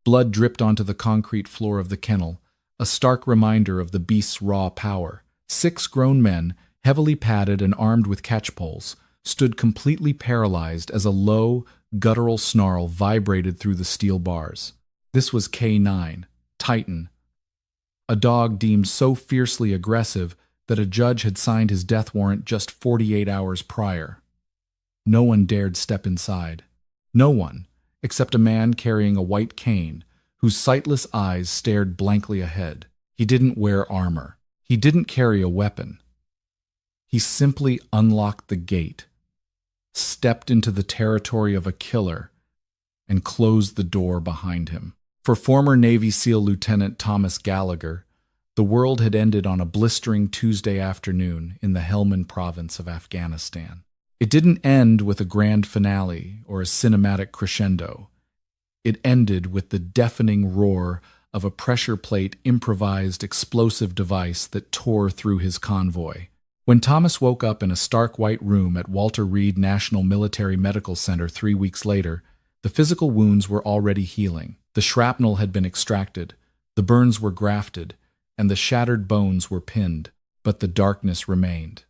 Blood dripped onto the concrete floor of the kennel, a stark reminder of the beast's raw power. 6 grown men, heavily padded and armed with catchpoles, stood completely paralyzed as a low, guttural snarl vibrated through the steel bars. This was K9, Titan, a dog deemed so fiercely aggressive that a judge had signed his death warrant just 48 hours prior. No one dared step inside. No one, except a man carrying a white cane, whose sightless eyes stared blankly ahead. He didn't wear armor. He didn't carry a weapon. He simply unlocked the gate, stepped into the territory of a killer, and closed the door behind him. For former Navy SEAL Lieutenant Thomas Gallagher, the world had ended on a blistering Tuesday afternoon in the Helmand province of Afghanistan. It didn't end with a grand finale or a cinematic crescendo. It ended with the deafening roar of a pressure plate improvised explosive device that tore through his convoy. When Thomas woke up in a stark white room at Walter Reed National Military Medical Center 3 weeks later, the physical wounds were already healing. The shrapnel had been extracted, the burns were grafted, and the shattered bones were pinned, but the darkness remained.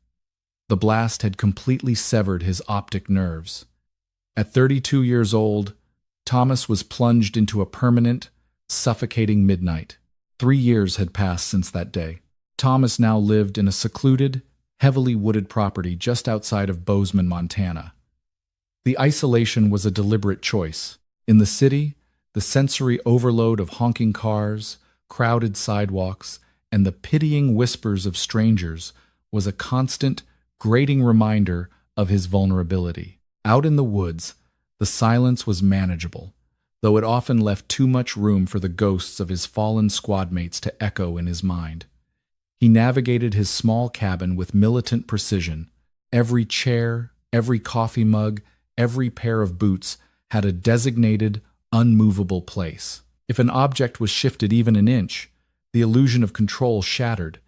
The blast had completely severed his optic nerves. At 32 years old, Thomas was plunged into a permanent, suffocating midnight. 3 years had passed since that day. Thomas now lived in a secluded, heavily wooded property just outside of Bozeman, Montana. The isolation was a deliberate choice. In the city, the sensory overload of honking cars, crowded sidewalks, and the pitying whispers of strangers was a constant, grating reminder of his vulnerability. Out in the woods, the silence was manageable, though it often left too much room for the ghosts of his fallen squadmates to echo in his mind. He navigated his small cabin with militant precision. Every chair, every coffee mug, every pair of boots had a designated, unmovable place. If an object was shifted even an inch, the illusion of control shattered,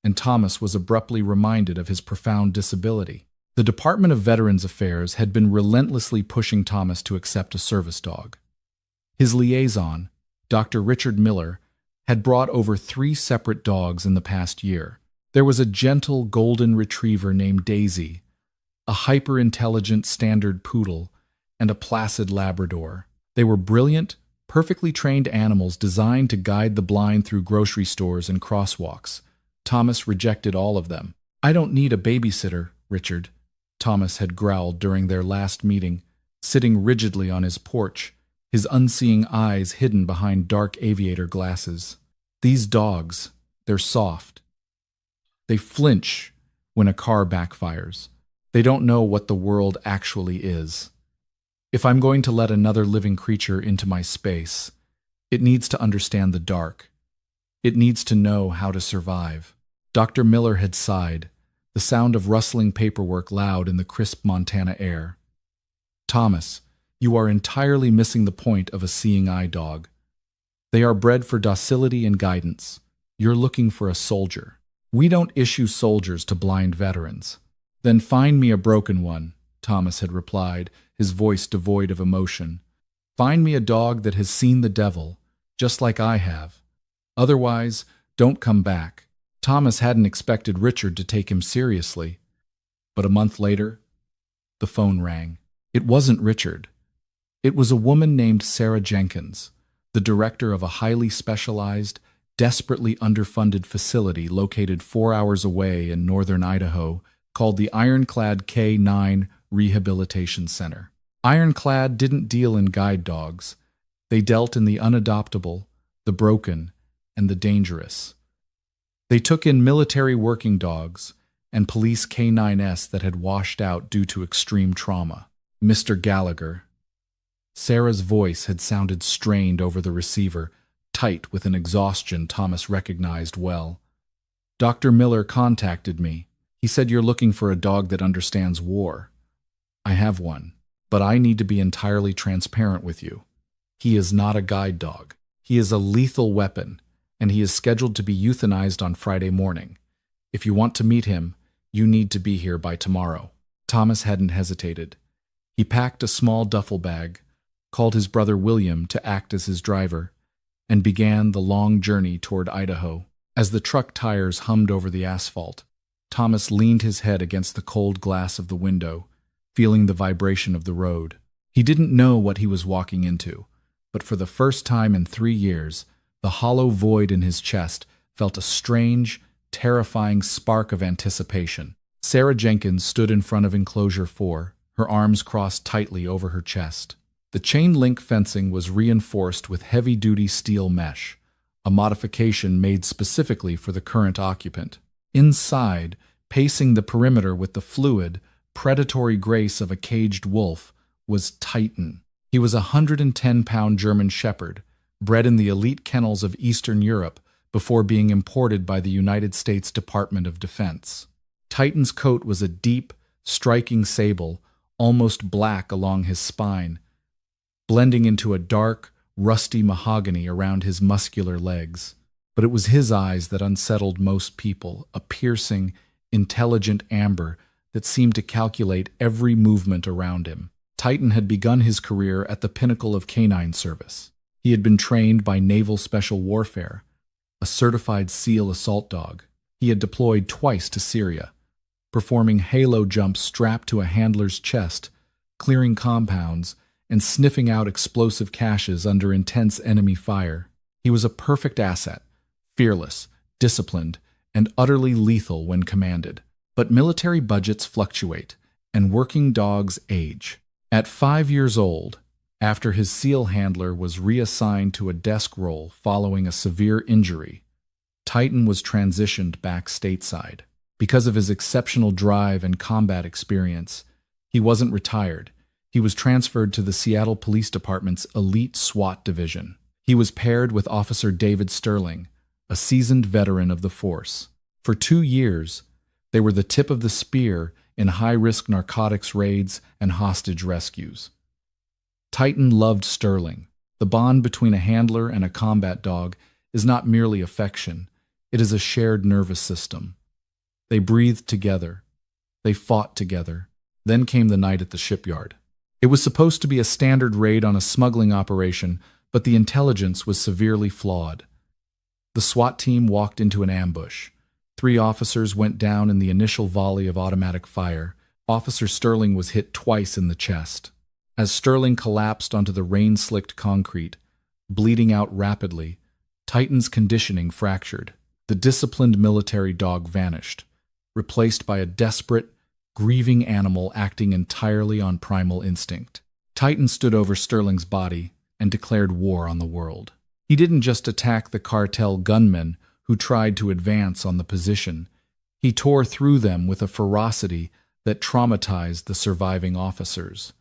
and Thomas was abruptly reminded of his profound disability. The Department of Veterans Affairs had been relentlessly pushing Thomas to accept a service dog. His liaison, Dr. Richard Miller, had brought over 3 separate dogs in the past year. There was a gentle golden retriever named Daisy, a hyper-intelligent standard poodle, and a placid Labrador. They were brilliant, perfectly trained animals designed to guide the blind through grocery stores and crosswalks. Thomas rejected all of them. "I don't need a babysitter, Richard," Thomas had growled during their last meeting, sitting rigidly on his porch, his unseeing eyes hidden behind dark aviator glasses. "These dogs, they're soft. They flinch when a car backfires. They don't know what the world actually is. If I'm going to let another living creature into my space, it needs to understand the dark. It needs to know how to survive." Dr. Miller had sighed, the sound of rustling paperwork loud in the crisp Montana air. "Thomas, you are entirely missing the point of a seeing eye dog. They are bred for docility and guidance. You're looking for a soldier. We don't issue soldiers to blind veterans." "Then find me a broken one," Thomas had replied, his voice devoid of emotion. "Find me a dog that has seen the devil, just like I have. Otherwise, don't come back." Thomas hadn't expected Richard to take him seriously. But a month later, the phone rang. It wasn't Richard. It was a woman named Sarah Jenkins, the director of a highly specialized, desperately underfunded facility located 4 hours away in northern Idaho called the Ironclad K9 Rehabilitation Center. Ironclad didn't deal in guide dogs. They dealt in the unadoptable, the broken, and the dangerous. They took in military working dogs and police K9s that had washed out due to extreme trauma. "Mr. Gallagher." Sarah's voice had sounded strained over the receiver, tight with an exhaustion Thomas recognized well. "Dr. Miller contacted me. He said you're looking for a dog that understands war. I have one, but I need to be entirely transparent with you. He is not a guide dog. He is a lethal weapon, and he is scheduled to be euthanized on Friday morning. If you want to meet him, you need to be here by tomorrow." Thomas hadn't hesitated. He packed a small duffel bag, called his brother William to act as his driver, and began the long journey toward Idaho. As the truck tires hummed over the asphalt, Thomas leaned his head against the cold glass of the window, feeling the vibration of the road. He didn't know what he was walking into, but for the first time in 3 years, the hollow void in his chest felt a strange, terrifying spark of anticipation. Sarah Jenkins stood in front of enclosure 4, her arms crossed tightly over her chest. The chain-link fencing was reinforced with heavy-duty steel mesh, a modification made specifically for the current occupant. Inside, pacing the perimeter with the fluid, predatory grace of a caged wolf, was Titan. He was a 110-pound German shepherd, bred in the elite kennels of Eastern Europe before being imported by the United States Department of Defense. Titan's coat was a deep, striking sable, almost black along his spine, blending into a dark, rusty mahogany around his muscular legs. But it was his eyes that unsettled most people, a piercing, intelligent amber that seemed to calculate every movement around him. Titan had begun his career at the pinnacle of canine service. He had been trained by Naval Special Warfare, a certified SEAL assault dog. He had deployed twice to Syria, performing halo jumps strapped to a handler's chest, clearing compounds, and sniffing out explosive caches under intense enemy fire. He was a perfect asset, fearless, disciplined, and utterly lethal when commanded. But military budgets fluctuate, and working dogs age. At 5 years old, after his SEAL handler was reassigned to a desk role following a severe injury, Titan was transitioned back stateside. Because of his exceptional drive and combat experience, he wasn't retired. He was transferred to the Seattle Police Department's elite SWAT division. He was paired with Officer David Sterling, a seasoned veteran of the force. For 2 years, they were the tip of the spear in high-risk narcotics raids and hostage rescues. Titan loved Sterling. The bond between a handler and a combat dog is not merely affection, it is a shared nervous system. They breathed together. They fought together. Then came the night at the shipyard. It was supposed to be a standard raid on a smuggling operation, but the intelligence was severely flawed. The SWAT team walked into an ambush. 3 officers went down in the initial volley of automatic fire. Officer Sterling was hit twice in the chest. As Sterling collapsed onto the rain-slicked concrete, bleeding out rapidly, Titan's conditioning fractured. The disciplined military dog vanished, replaced by a desperate, grieving animal acting entirely on primal instinct. Titan stood over Sterling's body and declared war on the world. He didn't just attack the cartel gunmen who tried to advance on the position. He tore through them with a ferocity that traumatized the surviving officers.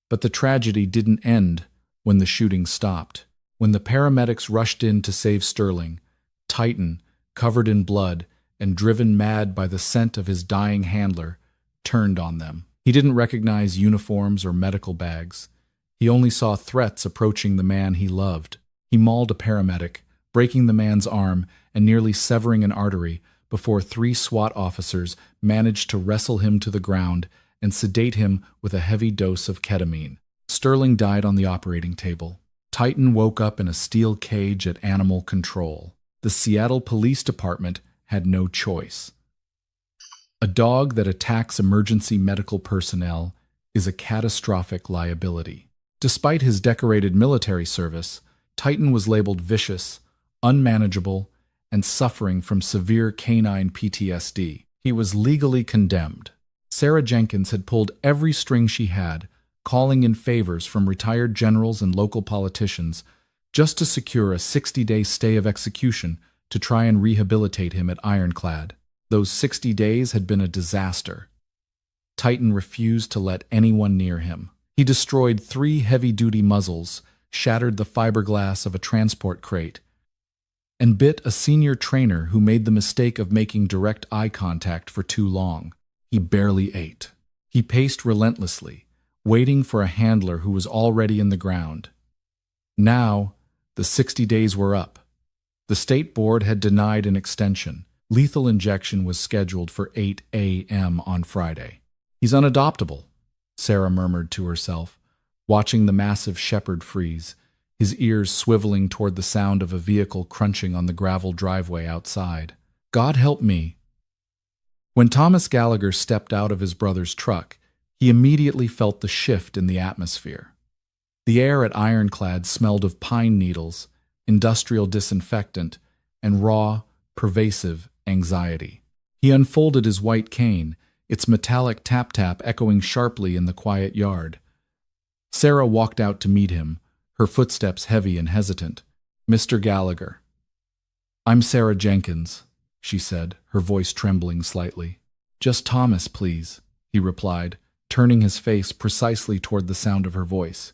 But the tragedy didn't end when the shooting stopped. When the paramedics rushed in to save Sterling, Titan, covered in blood and driven mad by the scent of his dying handler, turned on them. He didn't recognize uniforms or medical bags. He only saw threats approaching the man he loved. He mauled a paramedic, breaking the man's arm and nearly severing an artery before 3 SWAT officers managed to wrestle him to the ground and sedate him with a heavy dose of ketamine. Sterling died on the operating table. Titan woke up in a steel cage at Animal Control. The Seattle Police Department had no choice. A dog that attacks emergency medical personnel is a catastrophic liability. Despite his decorated military service, Titan was labeled vicious, unmanageable, and suffering from severe canine PTSD. He was legally condemned. Sarah Jenkins had pulled every string she had, calling in favors from retired generals and local politicians just to secure a 60-day stay of execution to try and rehabilitate him at Ironclad. Those 60 days had been a disaster. Titan refused to let anyone near him. He destroyed 3 heavy-duty muzzles, shattered the fiberglass of a transport crate, and bit a senior trainer who made the mistake of making direct eye contact for too long. He barely ate. He paced relentlessly, waiting for a handler who was already in the ground. Now, the 60 days were up. The state board had denied an extension. Lethal injection was scheduled for 8 a.m. on Friday. He's unadoptable, Sarah murmured to herself, watching the massive shepherd freeze, his ears swiveling toward the sound of a vehicle crunching on the gravel driveway outside. God help me! When Thomas Gallagher stepped out of his brother's truck, he immediately felt the shift in the atmosphere. The air at Ironclad smelled of pine needles, industrial disinfectant, and raw, pervasive anxiety. He unfolded his white cane, its metallic tap-tap echoing sharply in the quiet yard. Sarah walked out to meet him, her footsteps heavy and hesitant. "Mr. Gallagher." "I'm Sarah Jenkins," she said, her voice trembling slightly. "Just Thomas, please," he replied, turning his face precisely toward the sound of her voice.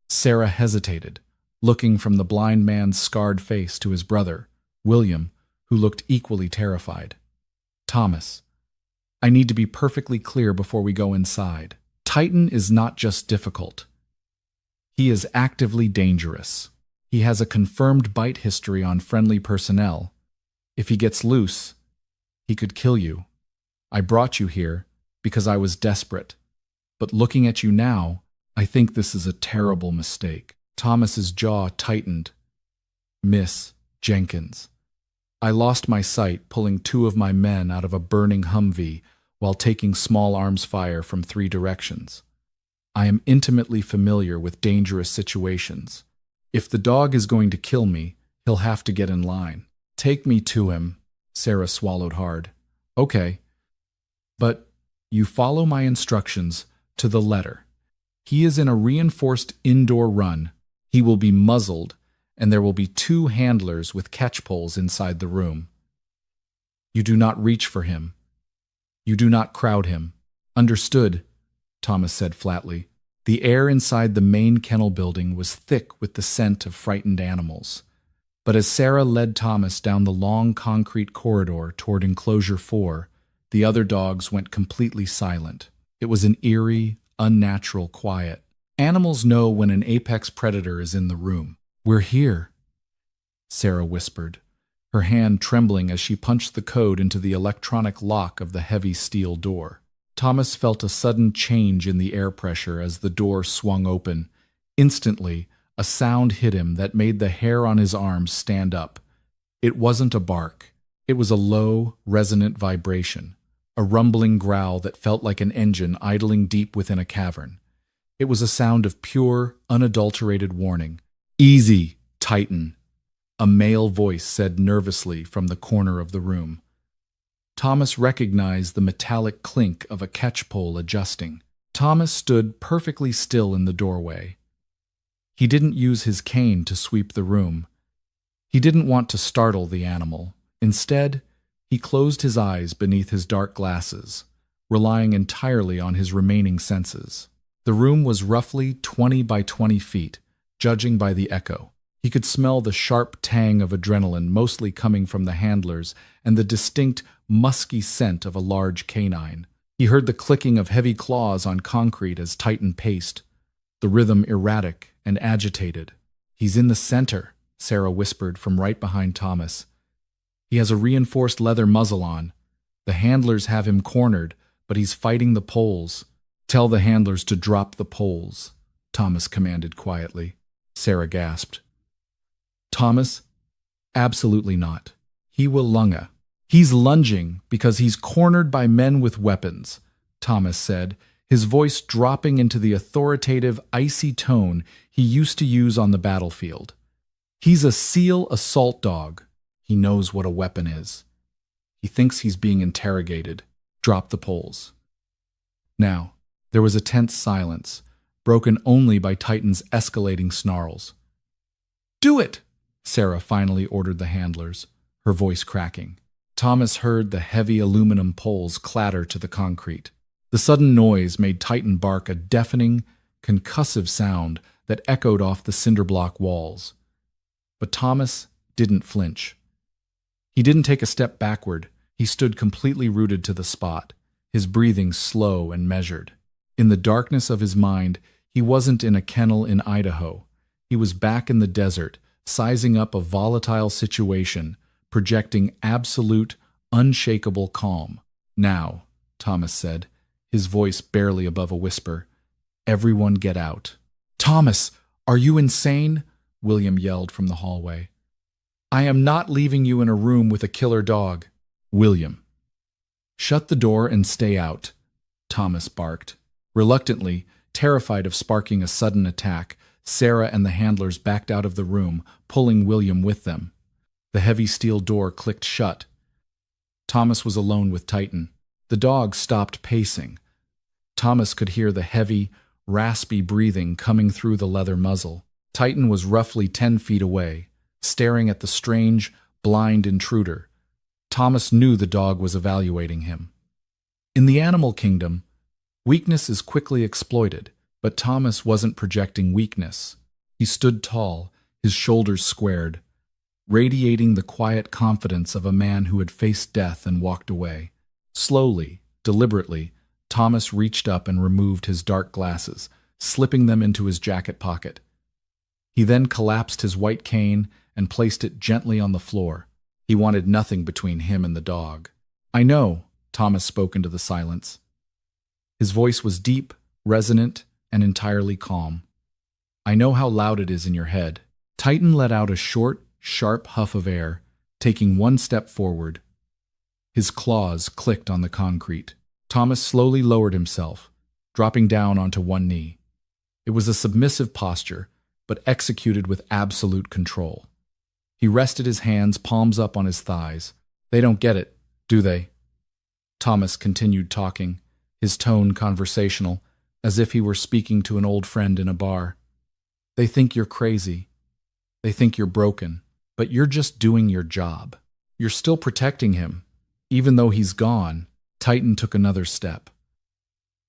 Sarah hesitated, looking from the blind man's scarred face to his brother, William, who looked equally terrified. "Thomas, I need to be perfectly clear before we go inside. Titan is not just difficult. He is actively dangerous. He has a confirmed bite history on friendly personnel. If he gets loose, he could kill you. I brought you here because I was desperate. But looking at you now, I think this is a terrible mistake." Thomas's jaw tightened. "Miss Jenkins, I lost my sight pulling 2 of my men out of a burning Humvee while taking small arms fire from 3 directions. I am intimately familiar with dangerous situations. If the dog is going to kill me, he'll have to get in line. Take me to him." Sarah swallowed hard. "Okay. But you follow my instructions to the letter. He is in a reinforced indoor run. He will be muzzled, and there will be 2 handlers with catchpoles inside the room. You do not reach for him. You do not crowd him." "Understood," Thomas said flatly. The air inside the main kennel building was thick with the scent of frightened animals. But as Sarah led Thomas down the long concrete corridor toward enclosure 4, the other dogs went completely silent. It was an eerie, unnatural quiet. Animals know when an apex predator is in the room. "We're here," Sarah whispered, her hand trembling as she punched the code into the electronic lock of the heavy steel door. Thomas felt a sudden change in the air pressure as the door swung open. Instantly, a sound hit him that made the hair on his arms stand up. It wasn't a bark. It was a low, resonant vibration, a rumbling growl that felt like an engine idling deep within a cavern. It was a sound of pure, unadulterated warning. "Easy, Titan," a male voice said nervously from the corner of the room. Thomas recognized the metallic clink of a catchpole adjusting. Thomas stood perfectly still in the doorway. He didn't use his cane to sweep the room. He didn't want to startle the animal. Instead, he closed his eyes beneath his dark glasses, relying entirely on his remaining senses. The room was roughly 20 by 20 feet, judging by the echo. He could smell the sharp tang of adrenaline mostly coming from the handlers and the distinct, musky scent of a large canine. He heard the clicking of heavy claws on concrete as Titan paced, the rhythm erratic and agitated. "He's in the center," Sarah whispered from right behind Thomas. "He has a reinforced leather muzzle on. The handlers have him cornered, but he's fighting the poles." "Tell the handlers to drop the poles," Thomas commanded quietly. Sarah gasped. "Thomas, absolutely not. He will lunga. He's lunging because he's cornered by men with weapons," Thomas said, his voice dropping into the authoritative, icy tone he used to use on the battlefield. "He's a SEAL assault dog. He knows what a weapon is. He thinks he's being interrogated. Drop the poles." Now, there was a tense silence, broken only by Titan's escalating snarls. "Do it!" Sarah finally ordered the handlers, her voice cracking. Thomas heard the heavy aluminum poles clatter to the concrete. The sudden noise made Titan bark a deafening, concussive sound that echoed off the cinderblock walls. But Thomas didn't flinch. He didn't take a step backward. He stood completely rooted to the spot, his breathing slow and measured. In the darkness of his mind, he wasn't in a kennel in Idaho. He was back in the desert, sizing up a volatile situation, projecting absolute, unshakable calm. "Now," Thomas said, his voice barely above a whisper, Everyone get out. Thomas, are you insane? William yelled from the hallway. I am not leaving you in a room with a killer dog. William. Shut the door and stay out, Thomas barked. Reluctantly, terrified of sparking a sudden attack, Sarah and the handlers backed out of the room, pulling William with them. The heavy steel door clicked shut. Thomas was alone with Titan. The dog stopped pacing. Thomas could hear the heavy, raspy breathing coming through the leather muzzle. Titan was roughly 10 feet away, staring at the strange, blind intruder. Thomas knew the dog was evaluating him. In the animal kingdom, weakness is quickly exploited, but Thomas wasn't projecting weakness. He stood tall, his shoulders squared, radiating the quiet confidence of a man who had faced death and walked away. Slowly, deliberately, Thomas reached up and removed his dark glasses, slipping them into his jacket pocket. He then collapsed his white cane and placed it gently on the floor. He wanted nothing between him and the dog. I know, Thomas spoke into the silence. His voice was deep, resonant, and entirely calm. I know how loud it is in your head. Titan let out a short, sharp huff of air, taking one step forward. His claws clicked on the concrete. Thomas slowly lowered himself, dropping down onto one knee. It was a submissive posture, but executed with absolute control. He rested his hands palms up on his thighs. They don't get it, do they? Thomas continued talking, his tone conversational, as if he were speaking to an old friend in a bar. They think you're crazy. They think you're broken, but you're just doing your job. You're still protecting him. Even though he's gone, Titan took another step.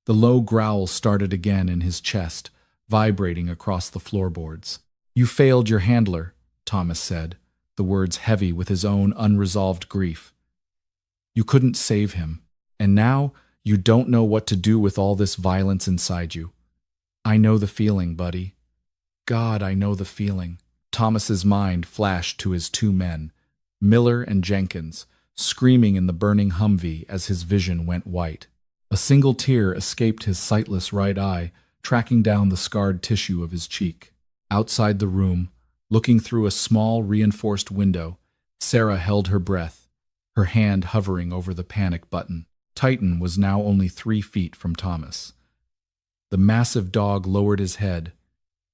The low growl started again in his chest, vibrating across the floorboards. You failed your handler, Thomas said, the words heavy with his own unresolved grief. You couldn't save him, and now you don't know what to do with all this violence inside you. I know the feeling, buddy. God, I know the feeling. Thomas's mind flashed to his two men, Miller and Jenkins, screaming in the burning Humvee as his vision went white. A single tear escaped his sightless right eye, tracking down the scarred tissue of his cheek. Outside the room, looking through a small, reinforced window, Sarah held her breath, her hand hovering over the panic button. Titan was now only 3 feet from Thomas. The massive dog lowered his head,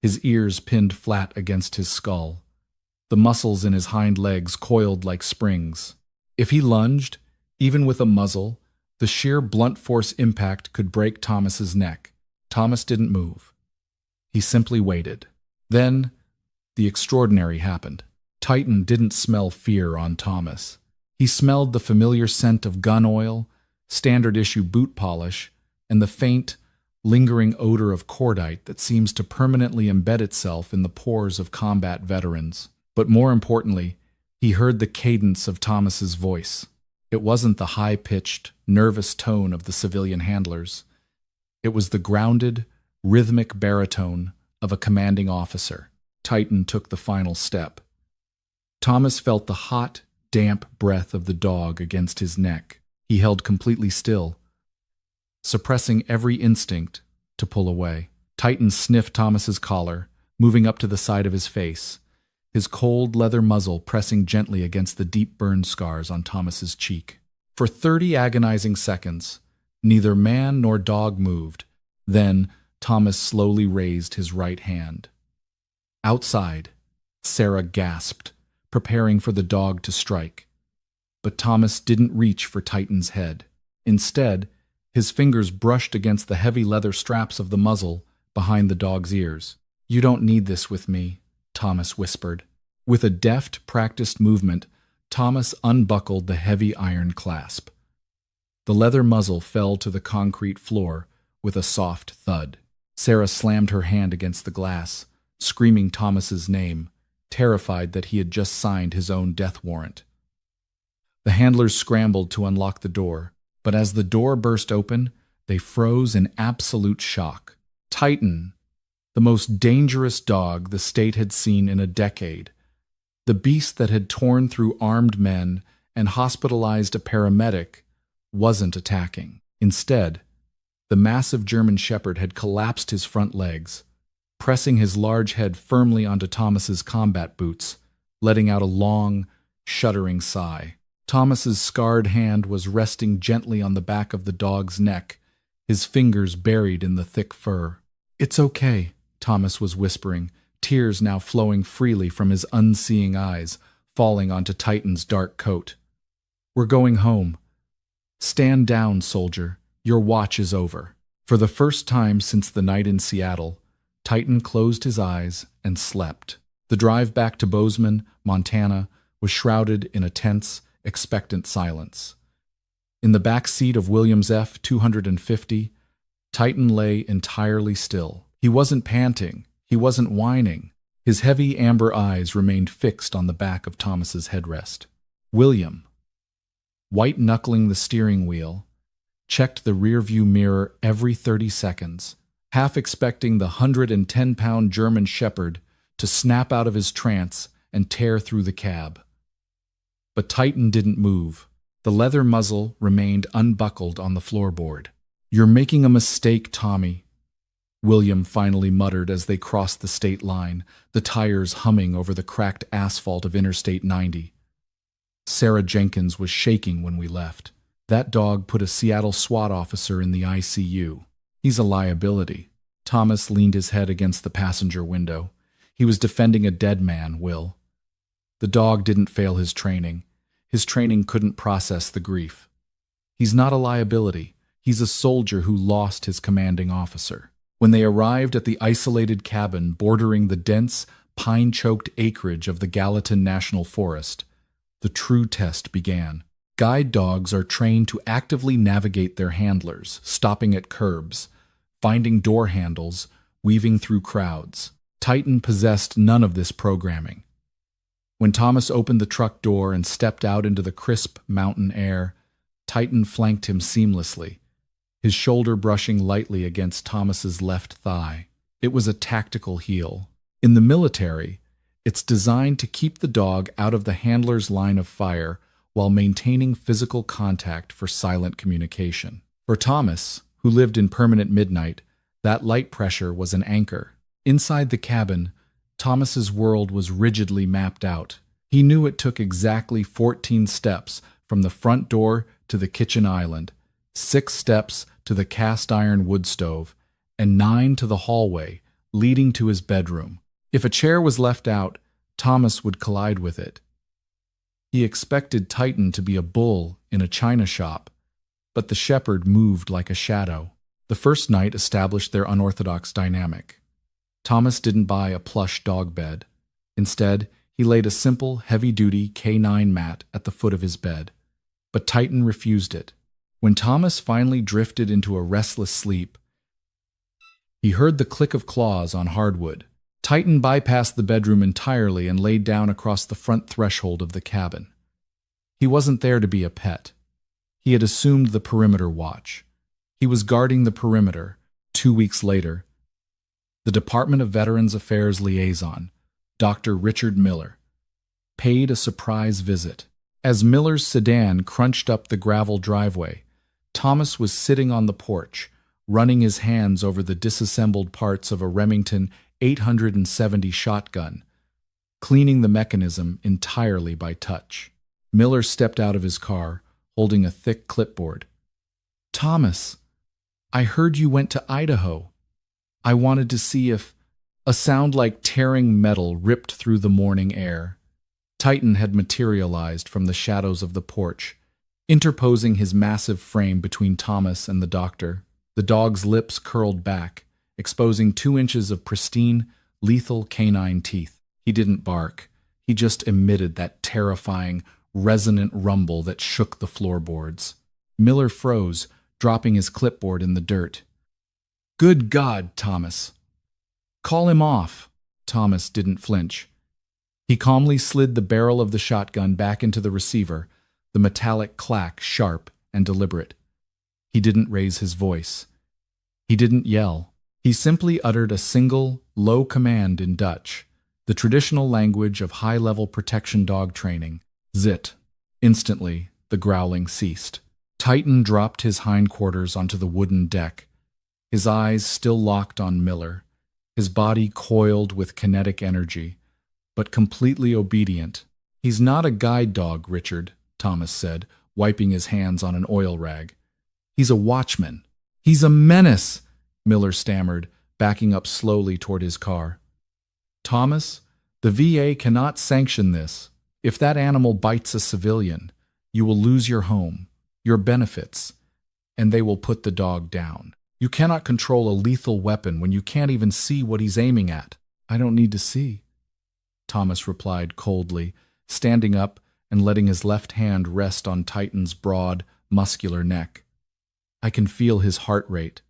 his ears pinned flat against his skull. The muscles in his hind legs coiled like springs. If he lunged, even with a muzzle, the sheer blunt force impact could break Thomas's neck. Thomas didn't move. He simply waited. Then, the extraordinary happened. Titan didn't smell fear on Thomas. He smelled the familiar scent of gun oil, standard-issue boot polish, and the faint, lingering odor of cordite that seems to permanently embed itself in the pores of combat veterans. But more importantly, he heard the cadence of Thomas's voice. It wasn't the high-pitched, nervous tone of the civilian handlers. It was the grounded, rhythmic baritone of a commanding officer. Titan took the final step. Thomas felt the hot, damp breath of the dog against his neck. He held completely still, suppressing every instinct to pull away. Titan sniffed Thomas's collar, moving up to the side of his face, his cold leather muzzle pressing gently against the deep burn scars on Thomas's cheek. For 30 agonizing seconds, neither man nor dog moved. Then Thomas slowly raised his right hand. Outside, Sarah gasped, preparing for the dog to strike. But Thomas didn't reach for Titan's head. Instead, his fingers brushed against the heavy leather straps of the muzzle behind the dog's ears. You don't need this with me, Thomas whispered. With a deft, practiced movement, Thomas unbuckled the heavy iron clasp. The leather muzzle fell to the concrete floor with a soft thud. Sarah slammed her hand against the glass, screaming Thomas's name, terrified that he had just signed his own death warrant. The handlers scrambled to unlock the door, but as the door burst open, they froze in absolute shock. Titan, the most dangerous dog the state had seen in a decade, the beast that had torn through armed men and hospitalized a paramedic, wasn't attacking. Instead, The massive German Shepherd had collapsed his front legs, pressing his large head firmly onto Thomas's combat boots, letting out a long, shuddering sigh. Thomas's scarred hand was resting gently on the back of the dog's neck, his fingers buried in the thick fur. "It's okay," Thomas was whispering, tears now flowing freely from his unseeing eyes, falling onto Titan's dark coat. "We're going home. Stand down, soldier. Your watch is over." For the first time since the night in Seattle, Titan closed his eyes and slept. The drive back to Bozeman, Montana, was shrouded in a tense, expectant silence. In the back seat of Williams F-250, Titan lay entirely still. He wasn't panting. He wasn't whining. His heavy amber eyes remained fixed on the back of Thomas's headrest. William, white-knuckling the steering wheel, checked the rearview mirror every 30 seconds, half expecting the 110-pound German Shepherd to snap out of his trance and tear through the cab. But Titan didn't move. The leather muzzle remained unbuckled on the floorboard. "You're making a mistake, Tommy," William finally muttered as they crossed the state line, the tires humming over the cracked asphalt of Interstate 90. "Sarah Jenkins was shaking when we left. That dog put a Seattle SWAT officer in the ICU. He's a liability." Thomas leaned his head against the passenger window. He was defending a dead man, Will. The dog didn't fail his training. His training couldn't process the grief. He's not a liability. He's a soldier who lost his commanding officer. When they arrived at the isolated cabin bordering the dense, pine-choked acreage of the Gallatin National Forest, the true test began. Guide dogs are trained to actively navigate their handlers, stopping at curbs, finding door handles, weaving through crowds. Titan possessed none of this programming. When Thomas opened the truck door and stepped out into the crisp mountain air, Titan flanked him seamlessly, his shoulder brushing lightly against Thomas's left thigh. It was a tactical heel. In the military, it's designed to keep the dog out of the handler's line of fire while maintaining physical contact for silent communication. For Thomas, who lived in permanent midnight, that light pressure was an anchor. Inside the cabin, Thomas's world was rigidly mapped out. He knew it took exactly 14 steps from the front door to the kitchen island, 6 steps to the cast-iron wood stove, and 9 to the hallway leading to his bedroom. If a chair was left out, Thomas would collide with it. He expected Titan to be a bull in a china shop, but the shepherd moved like a shadow. The first night established their unorthodox dynamic. Thomas didn't buy a plush dog bed. Instead, he laid a simple, heavy-duty K9 mat at the foot of his bed. But Titan refused it. When Thomas finally drifted into a restless sleep, he heard the click of claws on hardwood. Titan bypassed the bedroom entirely and laid down across the front threshold of the cabin. He wasn't there to be a pet. He had assumed the perimeter watch. He was guarding the perimeter. 2 weeks later, the Department of Veterans Affairs liaison, Dr. Richard Miller, paid a surprise visit. As Miller's sedan crunched up the gravel driveway, Thomas was sitting on the porch, running his hands over the disassembled parts of a Remington 870 shotgun, cleaning the mechanism entirely by touch. Miller stepped out of his car, holding a thick clipboard. "Thomas, I heard you went to Idaho. I wanted to see if—" A sound like tearing metal ripped through the morning air. Titan had materialized from the shadows of the porch, interposing his massive frame between Thomas and the doctor. The dog's lips curled back, exposing 2 inches of pristine, lethal canine teeth. He didn't bark. He just emitted that terrifying, resonant rumble that shook the floorboards. Miller froze, dropping his clipboard in the dirt. "Good God, Thomas! Call him off!" Thomas didn't flinch. He calmly slid the barrel of the shotgun back into the receiver, the metallic clack sharp and deliberate. He didn't raise his voice. He didn't yell. He simply uttered a single, low command in Dutch, the traditional language of high-level protection dog training. Zit. Instantly, the growling ceased. Titan dropped his hindquarters onto the wooden deck, his eyes still locked on Miller, his body coiled with kinetic energy, but completely obedient. "He's not a guide dog, Richard," Thomas said, wiping his hands on an oil rag. "He's a watchman." "He's a menace," Miller stammered, backing up slowly toward his car. "Thomas, the VA cannot sanction this. If that animal bites a civilian, you will lose your home, your benefits, and they will put the dog down. You cannot control a lethal weapon when you can't even see what he's aiming at." "I don't need to see," Thomas replied coldly, standing up and letting his left hand rest on Titan's broad, muscular neck. "I can feel his heart rate.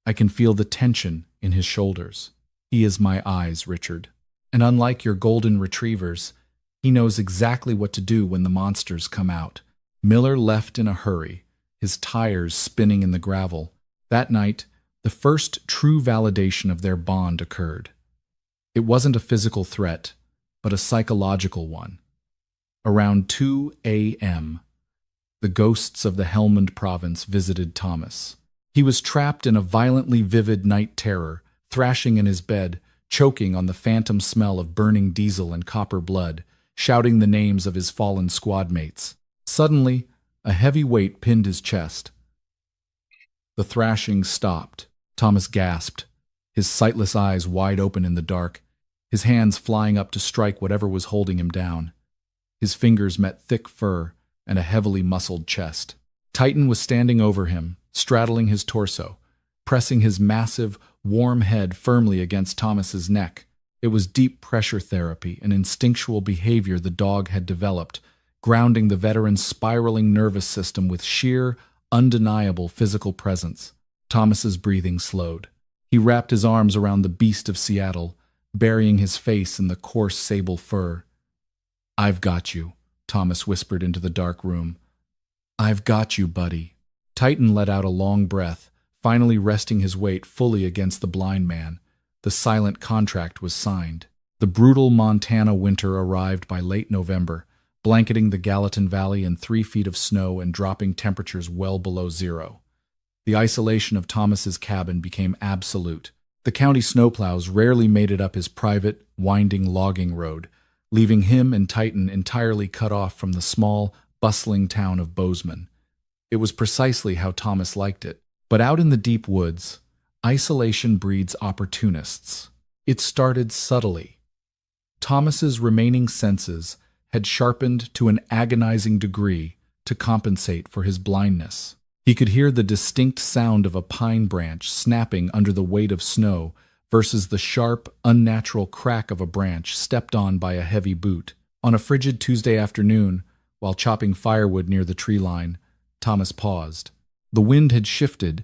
I can feel the tension in his shoulders. He is my eyes, Richard. And unlike your golden retrievers, he knows exactly what to do when the monsters come out." Miller left in a hurry, his tires spinning in the gravel. That night, the first true validation of their bond occurred. It wasn't a physical threat, but a psychological one. Around 2 a.m., the ghosts of the Helmand province visited Thomas. He was trapped in a violently vivid night terror, thrashing in his bed, choking on the phantom smell of burning diesel and copper blood, shouting the names of his fallen squad mates. Suddenly, a heavy weight pinned his chest. The thrashing stopped. Thomas gasped, his sightless eyes wide open in the dark, his hands flying up to strike whatever was holding him down. His fingers met thick fur and a heavily muscled chest. Titan was standing over him, straddling his torso, pressing his massive, warm head firmly against Thomas's neck. It was deep pressure therapy, an instinctual behavior the dog had developed, grounding the veteran's spiraling nervous system with sheer, undeniable physical presence. Thomas's breathing slowed. He wrapped his arms around the beast of Seattle, burying his face in the coarse sable fur. "I've got you," Thomas whispered into the dark room. "I've got you, buddy." Titan let out a long breath, finally resting his weight fully against the blind man. The silent contract was signed. The brutal Montana winter arrived by late November, blanketing the Gallatin Valley in 3 feet of snow and dropping temperatures well below zero. The isolation of Thomas's cabin became absolute. The county snowplows rarely made it up his private, winding logging road, leaving him and Titan entirely cut off from the small, bustling town of Bozeman. It was precisely how Thomas liked it. But out in the deep woods, isolation breeds opportunists. It started subtly. Thomas's remaining senses had sharpened to an agonizing degree to compensate for his blindness. He could hear the distinct sound of a pine branch snapping under the weight of snow versus the sharp, unnatural crack of a branch stepped on by a heavy boot. On a frigid Tuesday afternoon, while chopping firewood near the tree line, Thomas paused. The wind had shifted,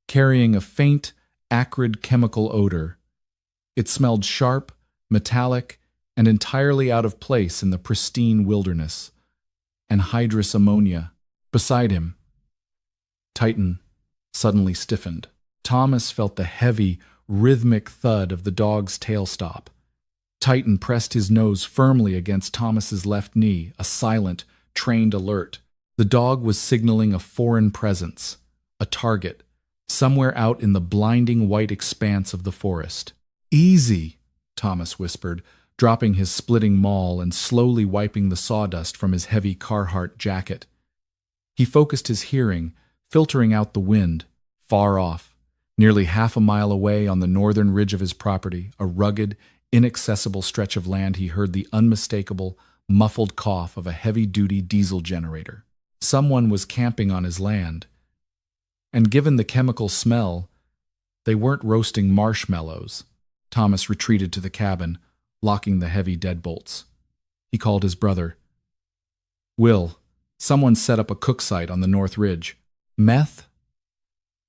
carrying a faint, acrid chemical odor. It smelled sharp, metallic, and entirely out of place in the pristine wilderness. Anhydrous ammonia. Beside him, Titan suddenly stiffened. Thomas felt the heavy, rhythmic thud of the dog's tail stop. Titan pressed his nose firmly against Thomas's left knee, a silent, trained alert. The dog was signaling a foreign presence, a target, somewhere out in the blinding white expanse of the forest. "Easy," Thomas whispered, dropping his splitting maul and slowly wiping the sawdust from his heavy Carhartt jacket. He focused his hearing, filtering out the wind, far off, nearly half a mile away on the northern ridge of his property, a rugged, inaccessible stretch of land. He heard the unmistakable, muffled cough of a heavy-duty diesel generator. Someone was camping on his land. And given the chemical smell, they weren't roasting marshmallows. Thomas retreated to the cabin, locking the heavy deadbolts. He called his brother. "Will, someone set up a cook site on the North Ridge." "Meth?"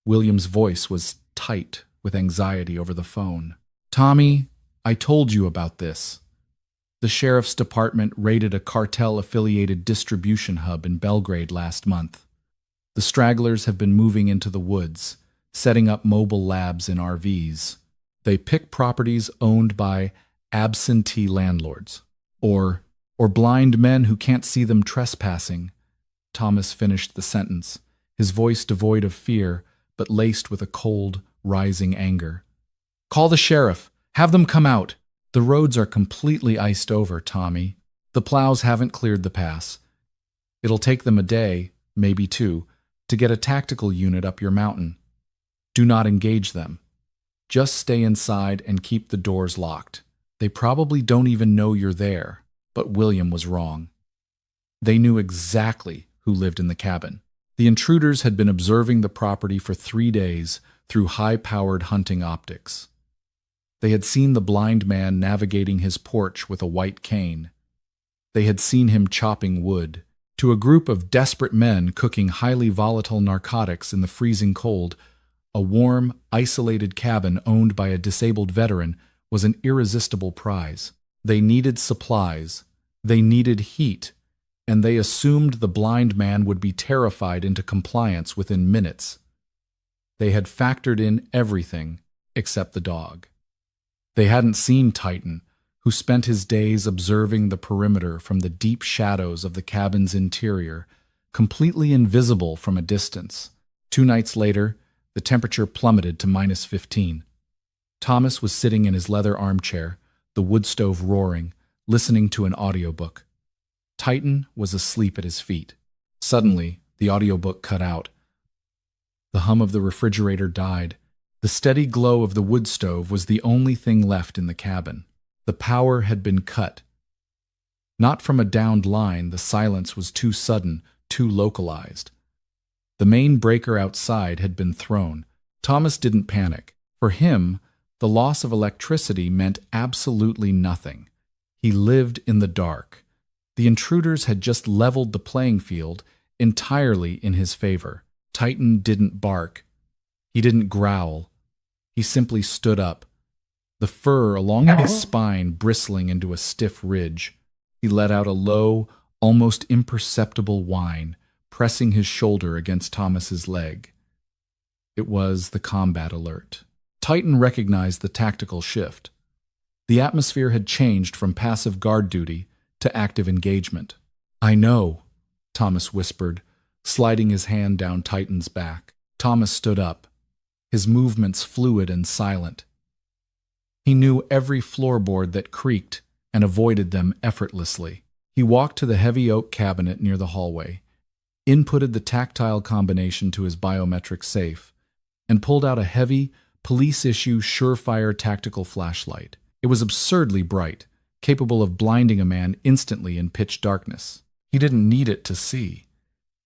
William's voice was tight with anxiety over the phone. "Tommy, I told you about this. The sheriff's department raided a cartel-affiliated distribution hub in Belgrade last month. The stragglers have been moving into the woods, setting up mobile labs in RVs. They pick properties owned by absentee landlords, or blind men who can't see them trespassing." Thomas finished the sentence, his voice devoid of fear, but laced with a cold, rising anger. "Call the sheriff! Have them come out!" "The roads are completely iced over, Tommy. The plows haven't cleared the pass. It'll take them a day, maybe two, to get a tactical unit up your mountain. Do not engage them. Just stay inside and keep the doors locked. They probably don't even know you're there." But William was wrong. They knew exactly who lived in the cabin. The intruders had been observing the property for 3 days through high-powered hunting optics. They had seen the blind man navigating his porch with a white cane. They had seen him chopping wood. To a group of desperate men cooking highly volatile narcotics in the freezing cold, a warm, isolated cabin owned by a disabled veteran was an irresistible prize. They needed supplies, they needed heat, and they assumed the blind man would be terrified into compliance within minutes. They had factored in everything except the dog. They hadn't seen Titan, who spent his days observing the perimeter from the deep shadows of the cabin's interior, completely invisible from a distance. 2 nights later, the temperature plummeted to -15. Thomas was sitting in his leather armchair, the wood stove roaring, listening to an audiobook. Titan was asleep at his feet. Suddenly, the audiobook cut out. The hum of the refrigerator died. The steady glow of the wood stove was the only thing left in the cabin. The power had been cut. Not from a downed line, the silence was too sudden, too localized. The main breaker outside had been thrown. Thomas didn't panic. For him, the loss of electricity meant absolutely nothing. He lived in the dark. The intruders had just leveled the playing field entirely in his favor. Titan didn't bark. He didn't growl. He simply stood up, the fur along his spine bristling into a stiff ridge. He let out a low, almost imperceptible whine, pressing his shoulder against Thomas's leg. It was the combat alert. Titan recognized the tactical shift. The atmosphere had changed from passive guard duty to active engagement. "I know," Thomas whispered, sliding his hand down Titan's back. Thomas stood up, his movements fluid and silent. He knew every floorboard that creaked and avoided them effortlessly. He walked to the heavy oak cabinet near the hallway, inputted the tactile combination to his biometric safe, and pulled out a heavy, police-issue Surefire tactical flashlight. It was absurdly bright, capable of blinding a man instantly in pitch darkness. He didn't need it to see.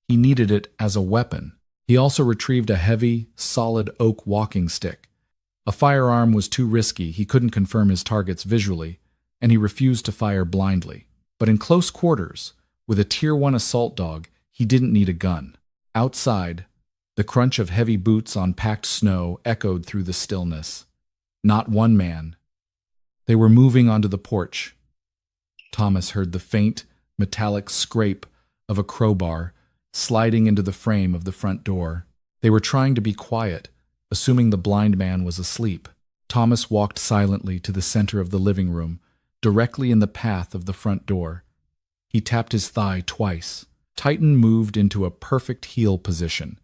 He needed it as a weapon. He also retrieved a heavy, solid oak walking stick. A firearm was too risky, he couldn't confirm his targets visually, and he refused to fire blindly. But in close quarters, with a Tier 1 assault dog, he didn't need a gun. Outside, the crunch of heavy boots on packed snow echoed through the stillness. Not one man. They were moving onto the porch. Thomas heard the faint, metallic scrape of a crowbar sliding into the frame of the front door. They were trying to be quiet, assuming the blind man was asleep. Thomas walked silently to the center of the living room, directly in the path of the front door. He tapped his thigh twice. Titan moved into a perfect heel position,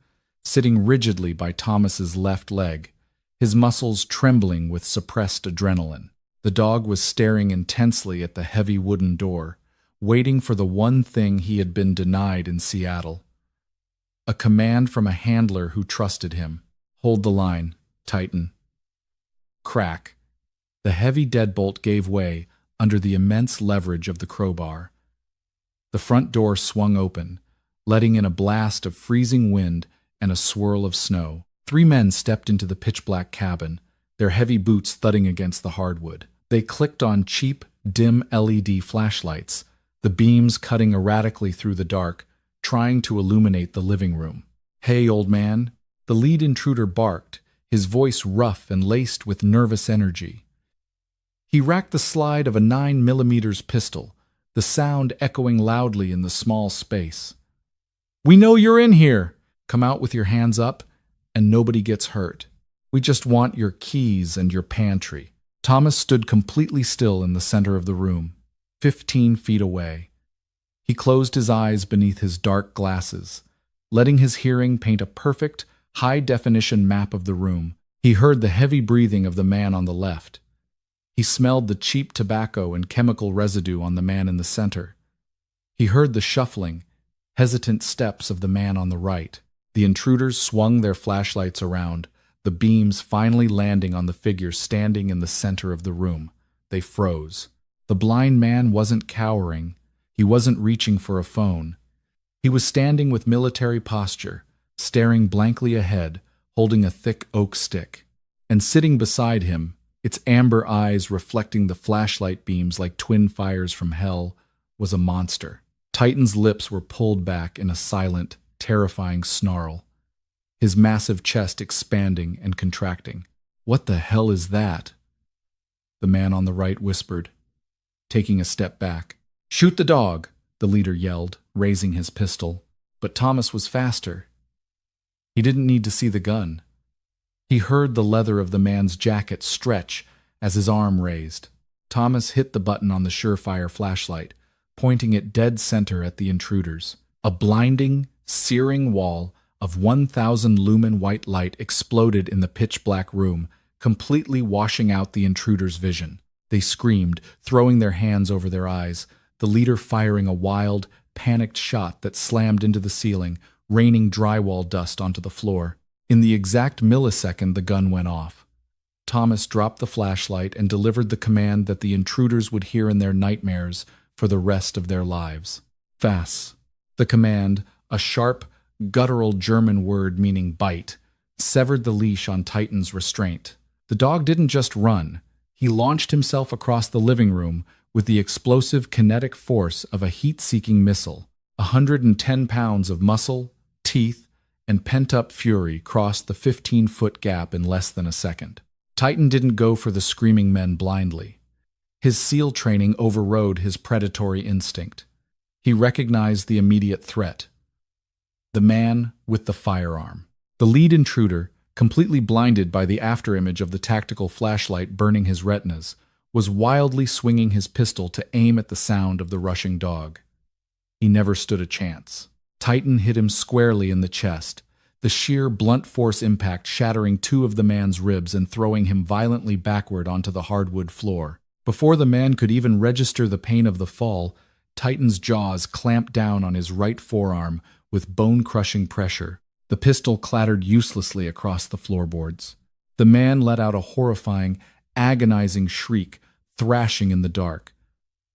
sitting rigidly by Thomas's left leg, his muscles trembling with suppressed adrenaline. The dog was staring intensely at the heavy wooden door, waiting for the one thing he had been denied in Seattle. A command from a handler who trusted him. "Hold the line, Titan." Crack. The heavy deadbolt gave way under the immense leverage of the crowbar. The front door swung open, letting in a blast of freezing wind and a swirl of snow. 3 men stepped into the pitch-black cabin, their heavy boots thudding against the hardwood. They clicked on cheap, dim LED flashlights, the beams cutting erratically through the dark, trying to illuminate the living room. "Hey, old man," the lead intruder barked, his voice rough and laced with nervous energy. He racked the slide of a 9mm pistol, the sound echoing loudly in the small space. "We know you're in here! Come out with your hands up, and nobody gets hurt. We just want your keys and your pantry." Thomas stood completely still in the center of the room, 15 feet away. He closed his eyes beneath his dark glasses, letting his hearing paint a perfect, high-definition map of the room. He heard the heavy breathing of the man on the left. He smelled the cheap tobacco and chemical residue on the man in the center. He heard the shuffling, hesitant steps of the man on the right. The intruders swung their flashlights around, the beams finally landing on the figure standing in the center of the room. They froze. The blind man wasn't cowering. He wasn't reaching for a phone. He was standing with military posture, staring blankly ahead, holding a thick oak stick. And sitting beside him, its amber eyes reflecting the flashlight beams like twin fires from hell, was a monster. Titan's lips were pulled back in a silent, terrifying snarl, his massive chest expanding and contracting. "What the hell is that?" the man on the right whispered, taking a step back. "Shoot the dog," the leader yelled, raising his pistol. But Thomas was faster. He didn't need to see the gun. He heard the leather of the man's jacket stretch as his arm raised. Thomas hit the button on the surefire flashlight, pointing it dead center at the intruders. A blinding, searing wall of 1,000 lumen white light exploded in the pitch-black room, completely washing out the intruders' vision. They screamed, throwing their hands over their eyes, the leader firing a wild, panicked shot that slammed into the ceiling, raining drywall dust onto the floor. In the exact millisecond the gun went off, Thomas dropped the flashlight and delivered the command that the intruders would hear in their nightmares for the rest of their lives. "Fass." The command, a sharp, guttural German word meaning bite, severed the leash on Titan's restraint. The dog didn't just run. He launched himself across the living room with the explosive kinetic force of a heat-seeking missile. 110 pounds of muscle, teeth, and pent-up fury crossed the 15-foot gap in less than a second. Titan didn't go for the screaming men blindly. His SEAL training overrode his predatory instinct. He recognized the immediate threat: the man with the firearm. The lead intruder, completely blinded by the afterimage of the tactical flashlight burning his retinas, was wildly swinging his pistol to aim at the sound of the rushing dog. He never stood a chance. Titan hit him squarely in the chest, the sheer blunt force impact shattering two of the man's ribs and throwing him violently backward onto the hardwood floor. Before the man could even register the pain of the fall, Titan's jaws clamped down on his right forearm with bone-crushing pressure. The pistol clattered uselessly across the floorboards. The man let out a horrifying, agonizing shriek, thrashing in the dark.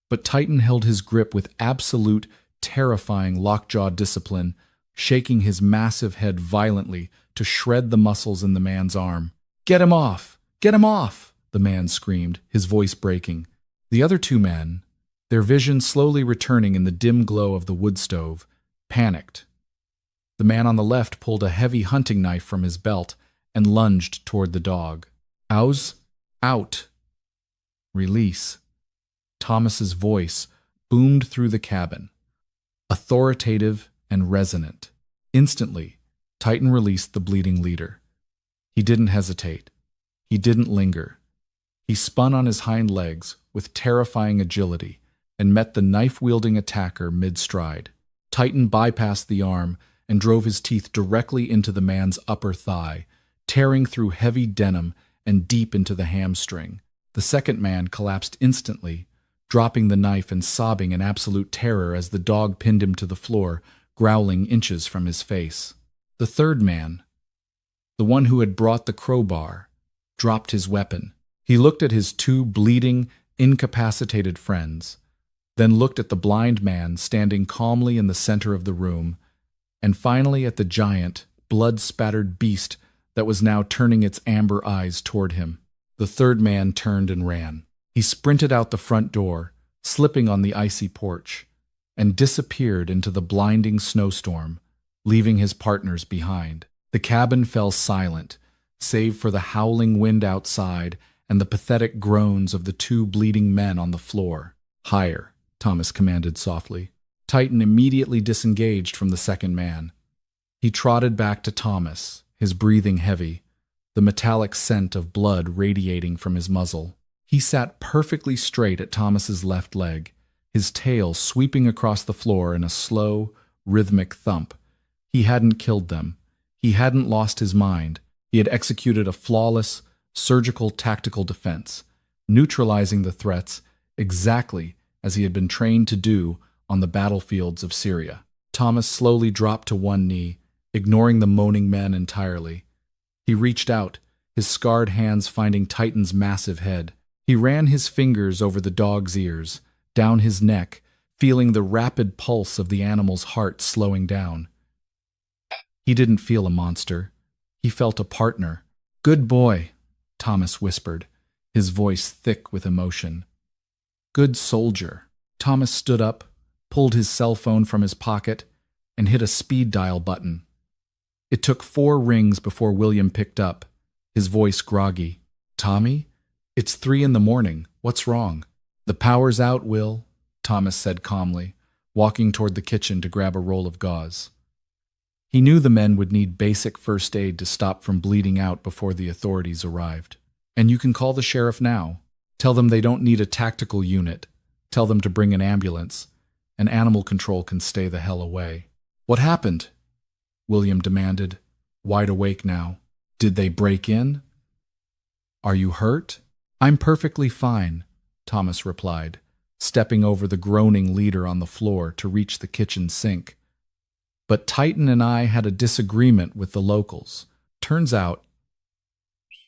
But Titan held his grip with absolute, terrifying lockjaw discipline, shaking his massive head violently to shred the muscles in the man's arm. "Get him off! Get him off!" the man screamed, his voice breaking. The other two men, their vision slowly returning in the dim glow of the wood stove, panicked. The man on the left pulled a heavy hunting knife from his belt and lunged toward the dog. "Aus, out, release." Thomas's voice boomed through the cabin, authoritative and resonant. Instantly, Titan released the bleeding leader. He didn't hesitate. He didn't linger. He spun on his hind legs with terrifying agility and met the knife-wielding attacker mid-stride. Titan bypassed the arm and drove his teeth directly into the man's upper thigh, tearing through heavy denim and deep into the hamstring. The second man collapsed instantly, dropping the knife and sobbing in absolute terror as the dog pinned him to the floor, growling inches from his face. The third man, the one who had brought the crowbar, dropped his weapon. He looked at his two bleeding, incapacitated friends, then looked at the blind man standing calmly in the center of the room, and finally at the giant, blood-spattered beast that was now turning its amber eyes toward him. The third man turned and ran. He sprinted out the front door, slipping on the icy porch, and disappeared into the blinding snowstorm, leaving his partners behind. The cabin fell silent, save for the howling wind outside and the pathetic groans of the two bleeding men on the floor. "Higher," Thomas commanded softly. Titan immediately disengaged from the second man. He trotted back to Thomas, his breathing heavy, the metallic scent of blood radiating from his muzzle. He sat perfectly straight at Thomas's left leg, his tail sweeping across the floor in a slow, rhythmic thump. He hadn't killed them. He hadn't lost his mind. He had executed a flawless, surgical tactical defense, neutralizing the threats exactly as he had been trained to do on the battlefields of Syria. Thomas slowly dropped to one knee, ignoring the moaning men entirely. He reached out, his scarred hands finding Titan's massive head. He ran his fingers over the dog's ears, down his neck, feeling the rapid pulse of the animal's heart slowing down. He didn't feel a monster. He felt a partner. "Good boy," Thomas whispered, his voice thick with emotion. "Good soldier." Thomas stood up, pulled his cell phone from his pocket, and hit a speed dial button. It took 4 rings before William picked up, his voice groggy. "Tommy? It's 3 in the morning. What's wrong?" "The power's out, Will," Thomas said calmly, walking toward the kitchen to grab a roll of gauze. He knew the men would need basic first aid to stop from bleeding out before the authorities arrived. "And you can call the sheriff now. Tell them they don't need a tactical unit. Tell them to bring an ambulance, and animal control can stay the hell away." "What happened?" William demanded, wide awake now. "Did they break in?" "Are you hurt?" "I'm perfectly fine," Thomas replied, stepping over the groaning leader on the floor to reach the kitchen sink. "But Titan and I had a disagreement with the locals. Turns out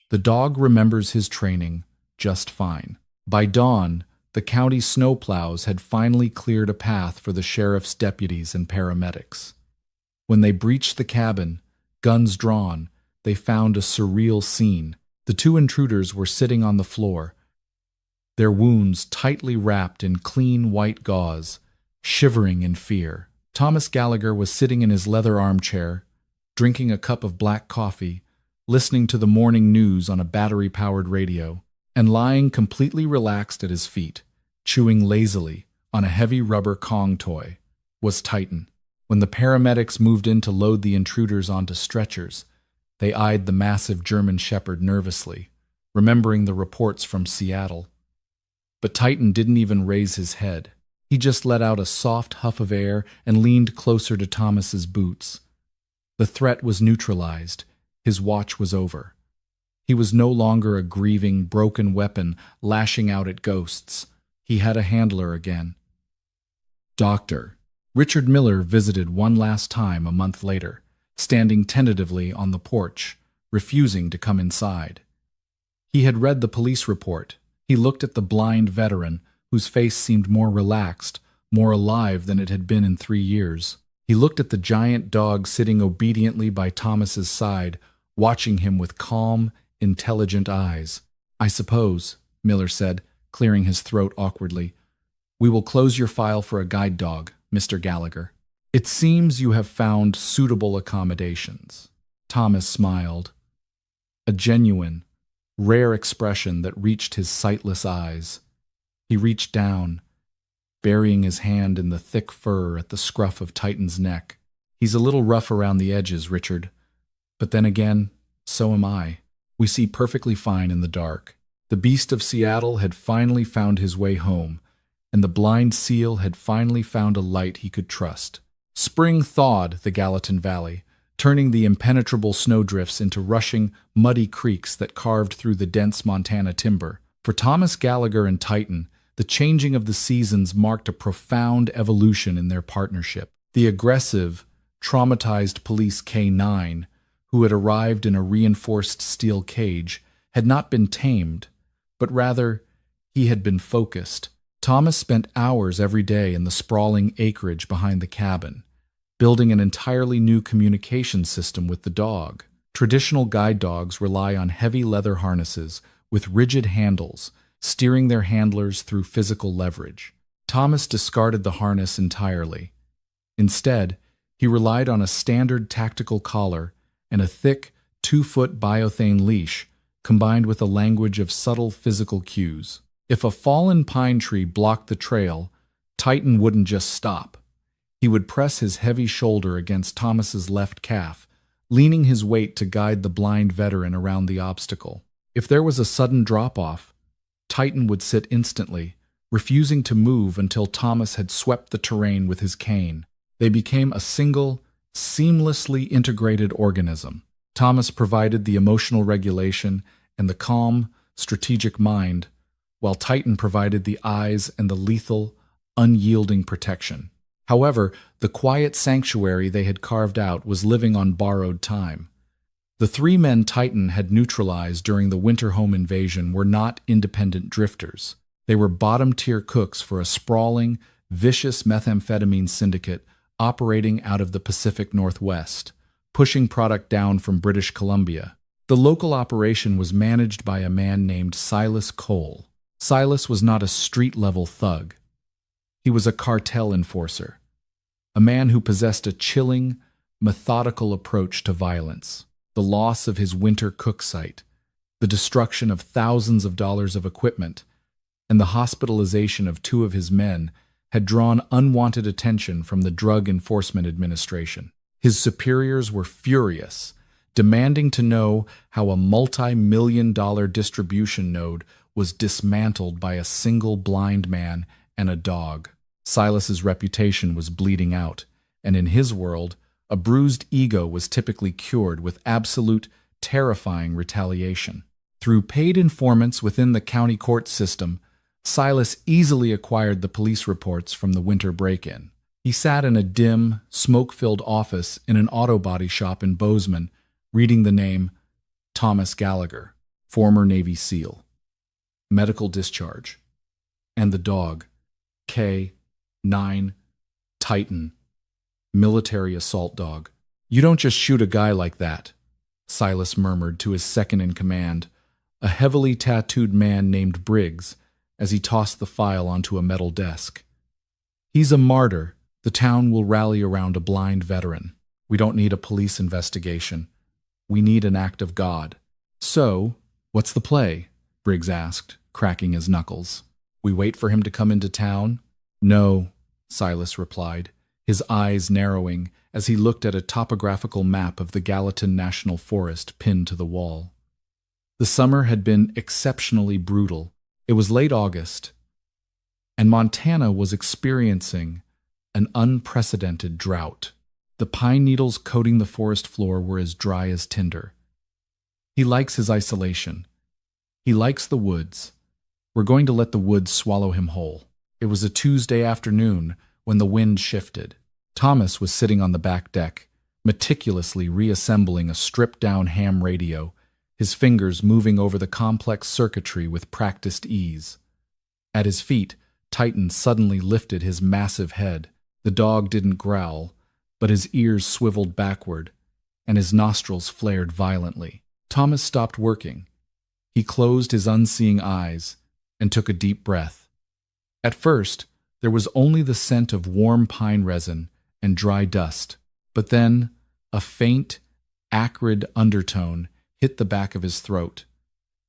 the dog remembers his training just fine. By dawn, the county snowplows had finally cleared a path for the sheriff's deputies and paramedics. When they breached the cabin, guns drawn, they found a surreal scene. The 2 intruders were sitting on the floor, their wounds tightly wrapped in clean white gauze, shivering in fear. Thomas Gallagher was sitting in his leather armchair, drinking a cup of black coffee, listening to the morning news on a battery-powered radio, and lying completely relaxed at his feet, chewing lazily on a heavy rubber Kong toy, was Titan. When the paramedics moved in to load the intruders onto stretchers, they eyed the massive German shepherd nervously, remembering the reports from Seattle. But Titan didn't even raise his head. He just let out a soft huff of air and leaned closer to Thomas's boots. The threat was neutralized. His watch was over. He was no longer a grieving, broken weapon lashing out at ghosts. He had a handler again. Doctor Richard Miller visited one last time a month later, standing tentatively on the porch, refusing to come inside. He had read the police report. He looked at the blind veteran, whose face seemed more relaxed, more alive than it had been in 3 years. He looked at the giant dog sitting obediently by Thomas's side, watching him with calm, intelligent eyes. "I suppose," Miller said, clearing his throat awkwardly, "we will close your file for a guide dog, Mr. Gallagher. It seems you have found suitable accommodations." Thomas smiled, a genuine, rare expression that reached his sightless eyes. He reached down, burying his hand in the thick fur at the scruff of Titan's neck. "He's a little rough around the edges, Richard. But then again, so am I. We see perfectly fine in the dark." The beast of Seattle had finally found his way home, and the blind seal had finally found a light he could trust. Spring thawed the Gallatin Valley, turning the impenetrable snowdrifts into rushing, muddy creeks that carved through the dense Montana timber. For Thomas Gallagher and Titan, the changing of the seasons marked a profound evolution in their partnership. The aggressive, traumatized police K9, who had arrived in a reinforced steel cage, had not been tamed, but rather he had been focused. Thomas spent hours every day in the sprawling acreage behind the cabin, building an entirely new communication system with the dog. Traditional guide dogs rely on heavy leather harnesses with rigid handles, steering their handlers through physical leverage. Thomas discarded the harness entirely. Instead, he relied on a standard tactical collar and a thick, 2-foot biothane leash combined with a language of subtle physical cues. If a fallen pine tree blocked the trail, Titan wouldn't just stop. He would press his heavy shoulder against Thomas's left calf, leaning his weight to guide the blind veteran around the obstacle. If there was a sudden drop-off, Titan would sit instantly, refusing to move until Thomas had swept the terrain with his cane. They became a single, seamlessly integrated organism. Thomas provided the emotional regulation and the calm, strategic mind, while Titan provided the eyes and the lethal, unyielding protection. However, the quiet sanctuary they had carved out was living on borrowed time. The three men Titan had neutralized during the Winterhome invasion were not independent drifters. They were bottom-tier cooks for a sprawling, vicious methamphetamine syndicate operating out of the Pacific Northwest, pushing product down from British Columbia. The local operation was managed by a man named Silas Cole. Silas was not a street-level thug. He was a cartel enforcer, a man who possessed a chilling, methodical approach to violence. The loss of his winter cook site, the destruction of thousands of dollars of equipment, and the hospitalization of two of his men had drawn unwanted attention from the Drug Enforcement Administration. His superiors were furious, demanding to know how a multi-million-dollar distribution node was dismantled by a single blind man and a dog. Silas's reputation was bleeding out, and in his world, a bruised ego was typically cured with absolute, terrifying retaliation. Through paid informants within the county court system, Silas easily acquired the police reports from the winter break-in. He sat in a dim, smoke-filled office in an auto body shop in Bozeman, reading the name Thomas Gallagher, former Navy SEAL. Medical discharge. And the dog, K9 Titan, military assault dog. "You don't just shoot a guy like that," Silas murmured to his second-in-command, a heavily tattooed man named Briggs, as he tossed the file onto a metal desk. "He's a martyr. The town will rally around a blind veteran. We don't need a police investigation. We need an act of God." "So, what's the play?" Briggs asked, cracking his knuckles. "We wait for him to come into town?" "No," Silas replied, his eyes narrowing as he looked at a topographical map of the Gallatin National Forest pinned to the wall. The summer had been exceptionally brutal. It was late August, and Montana was experiencing an unprecedented drought. The pine needles coating the forest floor were as dry as tinder. He likes his isolation. He likes the woods. We're going to let the woods swallow him whole. It was a Tuesday afternoon when the wind shifted. Thomas was sitting on the back deck, meticulously reassembling a stripped-down ham radio, his fingers moving over the complex circuitry with practiced ease. At his feet, Titan suddenly lifted his massive head. The dog didn't growl, but his ears swiveled backward, and his nostrils flared violently. Thomas stopped working. He closed his unseeing eyes and took a deep breath. At first, there was only the scent of warm pine resin and dry dust, but then a faint, acrid undertone hit the back of his throat.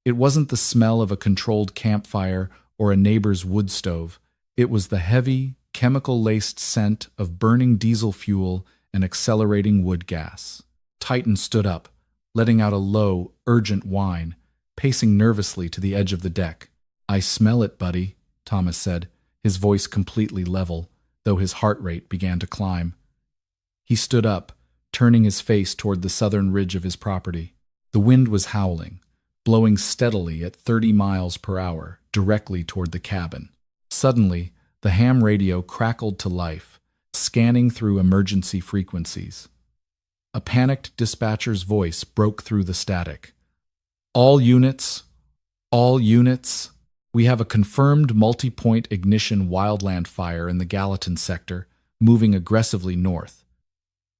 It wasn't the smell of a controlled campfire or a neighbor's wood stove. It was the heavy, chemical-laced scent of burning diesel fuel and accelerating wood gas. Titan stood up, letting out a low, urgent whine, pacing nervously to the edge of the deck. "I smell it, buddy," Thomas said, his voice completely level, though his heart rate began to climb. He stood up, turning his face toward the southern ridge of his property. The wind was howling, blowing steadily at 30 miles per hour, directly toward the cabin. Suddenly, the ham radio crackled to life, scanning through emergency frequencies. A panicked dispatcher's voice broke through the static. All units, we have a confirmed multi-point ignition wildland fire in the Gallatin sector, moving aggressively north.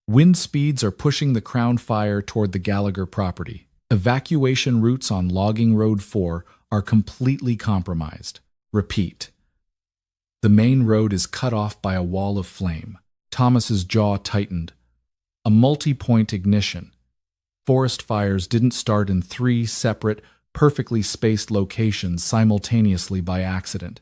Wind speeds are pushing the crown fire toward the Gallagher property. Evacuation routes on Logging Road 4 are completely compromised. Repeat. The main road is cut off by a wall of flame. Thomas's jaw tightened. A multi-point ignition. Forest fires didn't start in 3 separate, perfectly spaced locations simultaneously by accident.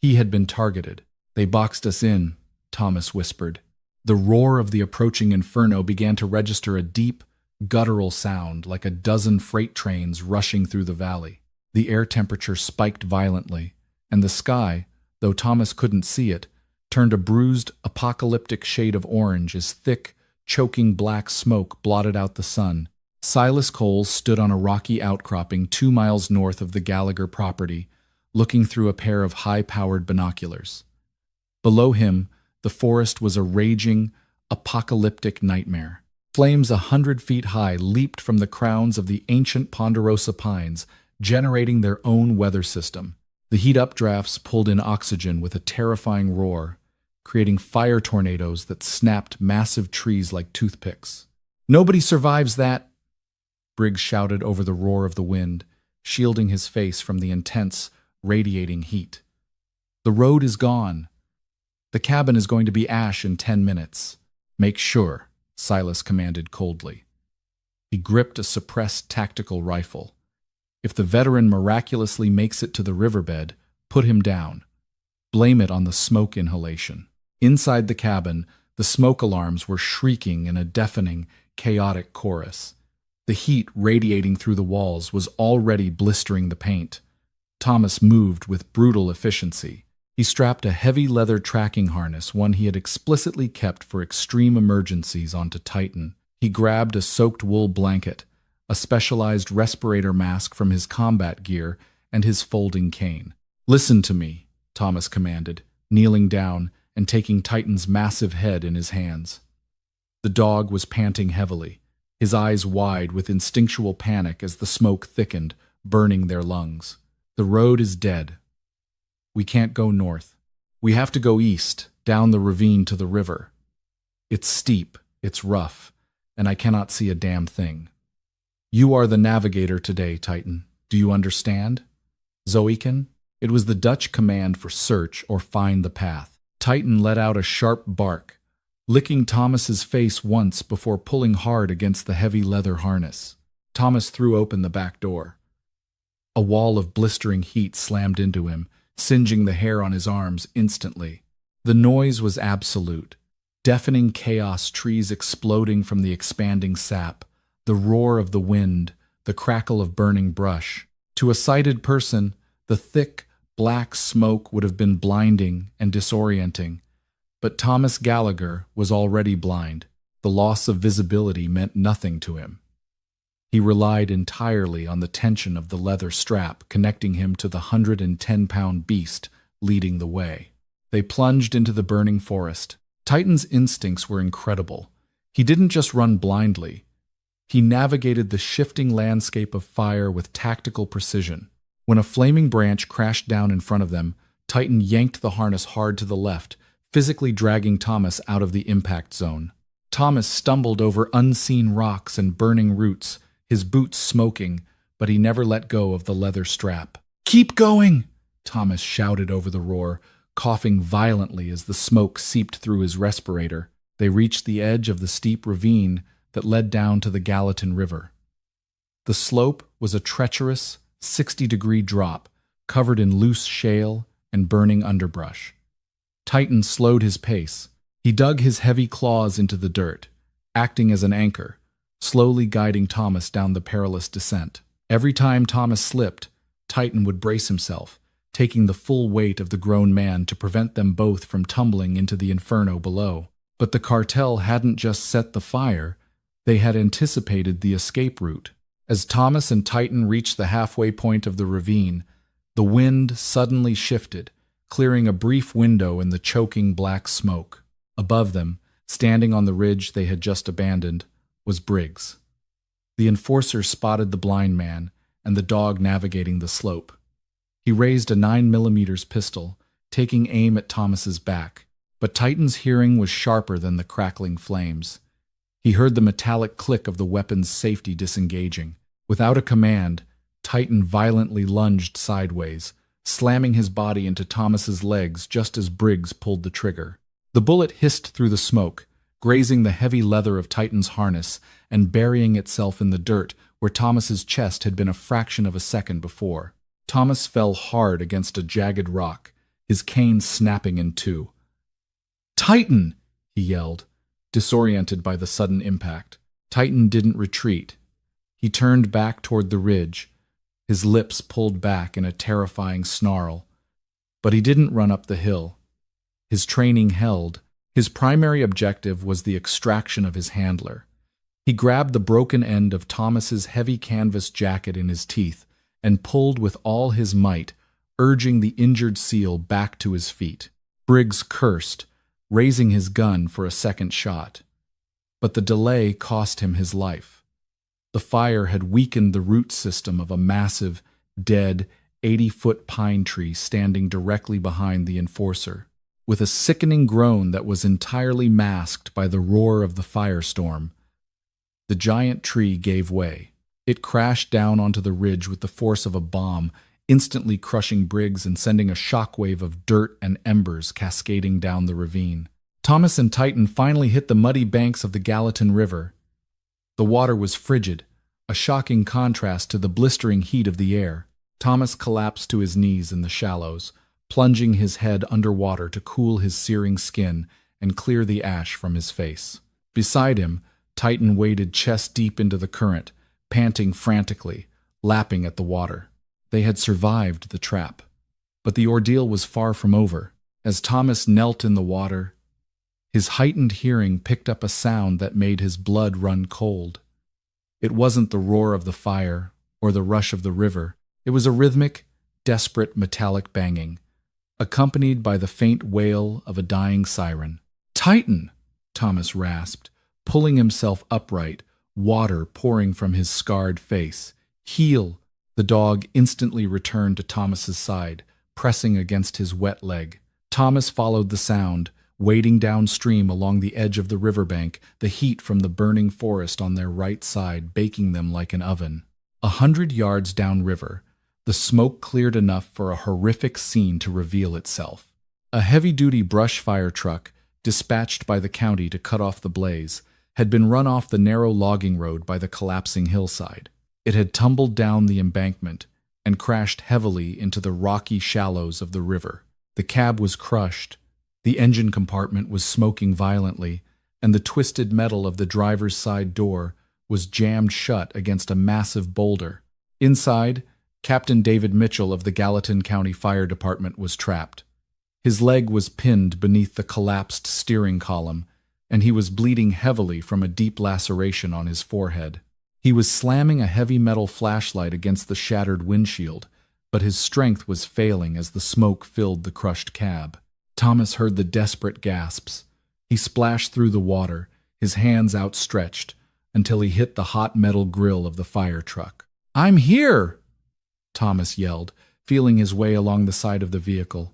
He had been targeted. "They boxed us in," Thomas whispered. The roar of the approaching inferno began to register a deep, guttural sound like a dozen freight trains rushing through the valley. The air temperature spiked violently, and the sky, though Thomas couldn't see it, turned a bruised, apocalyptic shade of orange as thick, choking black smoke blotted out the sun. Silas Coles stood on a rocky outcropping 2 miles north of the Gallagher property, looking through a pair of high-powered binoculars. Below him, the forest was a raging, apocalyptic nightmare. Flames 100 feet high leaped from the crowns of the ancient ponderosa pines, generating their own weather system. The heat updrafts pulled in oxygen with a terrifying roar, creating fire tornadoes that snapped massive trees like toothpicks. "Nobody survives that!" Briggs shouted over the roar of the wind, shielding his face from the intense, radiating heat. "The road is gone. The cabin is going to be ash in 10 minutes. Make sure," Silas commanded coldly. He gripped a suppressed tactical rifle. If the veteran miraculously makes it to the riverbed, put him down. Blame it on the smoke inhalation. Inside the cabin, the smoke alarms were shrieking in a deafening, chaotic chorus. The heat radiating through the walls was already blistering the paint. Thomas moved with brutal efficiency. He strapped a heavy leather tracking harness, one he had explicitly kept for extreme emergencies, onto Titan. He grabbed a soaked wool blanket, a specialized respirator mask from his combat gear, and his folding cane. "Listen to me," Thomas commanded, kneeling down and taking Titan's massive head in his hands. The dog was panting heavily, his eyes wide with instinctual panic as the smoke thickened, burning their lungs. "The road is dead. We can't go north. We have to go east, down the ravine to the river. It's steep, it's rough, and I cannot see a damn thing. You are the navigator today, Titan. Do you understand? Zoikin?" It was the Dutch command for search or find the path. Titan let out a sharp bark, licking Thomas's face once before pulling hard against the heavy leather harness. Thomas threw open the back door. A wall of blistering heat slammed into him, singeing the hair on his arms instantly. The noise was absolute. Deafening chaos, trees exploding from the expanding sap, the roar of the wind, the crackle of burning brush. To a sighted person, the thick, black smoke would have been blinding and disorienting. But Thomas Gallagher was already blind. The loss of visibility meant nothing to him. He relied entirely on the tension of the leather strap connecting him to the 110-pound beast leading the way. They plunged into the burning forest. Titan's instincts were incredible. He didn't just run blindly. He navigated the shifting landscape of fire with tactical precision. When a flaming branch crashed down in front of them, Titan yanked the harness hard to the left, physically dragging Thomas out of the impact zone. Thomas stumbled over unseen rocks and burning roots, his boots smoking, but he never let go of the leather strap. "Keep going!" Thomas shouted over the roar, coughing violently as the smoke seeped through his respirator. They reached the edge of the steep ravine that led down to the Gallatin River. The slope was a treacherous, 60-degree drop, covered in loose shale and burning underbrush. Titan slowed his pace. He dug his heavy claws into the dirt, acting as an anchor, slowly guiding Thomas down the perilous descent. Every time Thomas slipped, Titan would brace himself, taking the full weight of the grown man to prevent them both from tumbling into the inferno below. But the cartel hadn't just set the fire, they had anticipated the escape route. As Thomas and Titan reached the halfway point of the ravine, the wind suddenly shifted, clearing a brief window in the choking black smoke. Above them, standing on the ridge they had just abandoned, was Briggs. The enforcer spotted the blind man and the dog navigating the slope. He raised a 9mm pistol, taking aim at Thomas's back, but Titan's hearing was sharper than the crackling flames. He heard the metallic click of the weapon's safety disengaging. Without a command, Titan violently lunged sideways, slamming his body into Thomas's legs just as Briggs pulled the trigger. The bullet hissed through the smoke, grazing the heavy leather of Titan's harness and burying itself in the dirt where Thomas's chest had been a fraction of a second before. Thomas fell hard against a jagged rock, his cane snapping in two. "Titan!" he yelled, disoriented by the sudden impact. Titan didn't retreat. He turned back toward the ridge, his lips pulled back in a terrifying snarl. But he didn't run up the hill. His training held. His primary objective was the extraction of his handler. He grabbed the broken end of Thomas's heavy canvas jacket in his teeth and pulled with all his might, urging the injured seal back to his feet. Briggs cursed, raising his gun for a second shot. But the delay cost him his life. The fire had weakened the root system of a massive, dead, 80-foot pine tree standing directly behind the enforcer. With a sickening groan that was entirely masked by the roar of the firestorm, the giant tree gave way. It crashed down onto the ridge with the force of a bomb, instantly crushing Briggs and sending a shockwave of dirt and embers cascading down the ravine. Thomas and Titan finally hit the muddy banks of the Gallatin River. The water was frigid, a shocking contrast to the blistering heat of the air. Thomas collapsed to his knees in the shallows, plunging his head underwater to cool his searing skin and clear the ash from his face. Beside him, Titan waded chest-deep into the current, panting frantically, lapping at the water. They had survived the trap. But the ordeal was far from over. As Thomas knelt in the water, his heightened hearing picked up a sound that made his blood run cold. It wasn't the roar of the fire or the rush of the river. It was a rhythmic, desperate metallic banging, accompanied by the faint wail of a dying siren. "Titan!" Thomas rasped, pulling himself upright, water pouring from his scarred face. "Heel!" The dog instantly returned to Thomas's side, pressing against his wet leg. Thomas followed the sound, wading downstream along the edge of the riverbank, the heat from the burning forest on their right side baking them like an oven. 100 yards downriver, the smoke cleared enough for a horrific scene to reveal itself. A heavy-duty brush fire truck, dispatched by the county to cut off the blaze, had been run off the narrow logging road by the collapsing hillside. It had tumbled down the embankment and crashed heavily into the rocky shallows of the river. The cab was crushed, the engine compartment was smoking violently, and the twisted metal of the driver's side door was jammed shut against a massive boulder. Inside, Captain David Mitchell of the Gallatin County Fire Department was trapped. His leg was pinned beneath the collapsed steering column, and he was bleeding heavily from a deep laceration on his forehead. He was slamming a heavy metal flashlight against the shattered windshield, but his strength was failing as the smoke filled the crushed cab. Thomas heard the desperate gasps. He splashed through the water, his hands outstretched, until he hit the hot metal grill of the fire truck. "I'm here!" Thomas yelled, feeling his way along the side of the vehicle.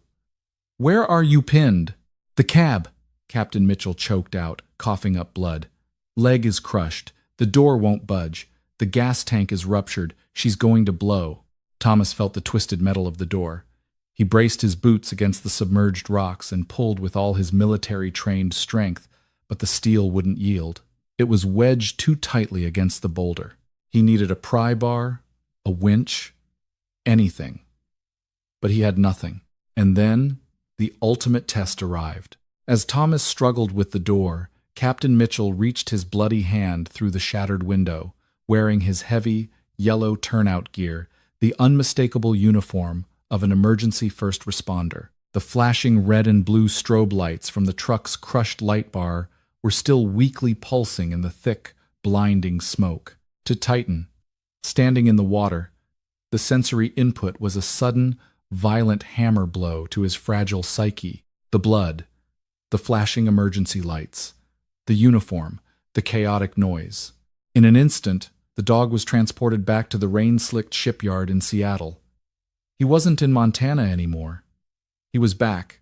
"Where are you pinned?" "The cab," Captain Mitchell choked out, coughing up blood. "Leg is crushed. The door won't budge. The gas tank is ruptured. She's going to blow." Thomas felt the twisted metal of the door. He braced his boots against the submerged rocks and pulled with all his military-trained strength, but the steel wouldn't yield. It was wedged too tightly against the boulder. He needed a pry bar, a winch, anything. But he had nothing. And then the ultimate test arrived. As Thomas struggled with the door, Captain Mitchell reached his bloody hand through the shattered window, wearing his heavy, yellow turnout gear, the unmistakable uniform of an emergency first responder. The flashing red and blue strobe lights from the truck's crushed light bar were still weakly pulsing in the thick, blinding smoke. To Titan, standing in the water, the sensory input was a sudden, violent hammer blow to his fragile psyche. The blood, the flashing emergency lights, the uniform, the chaotic noise. In an instant, the dog was transported back to the rain-slicked shipyard in Seattle. He wasn't in Montana anymore. He was back,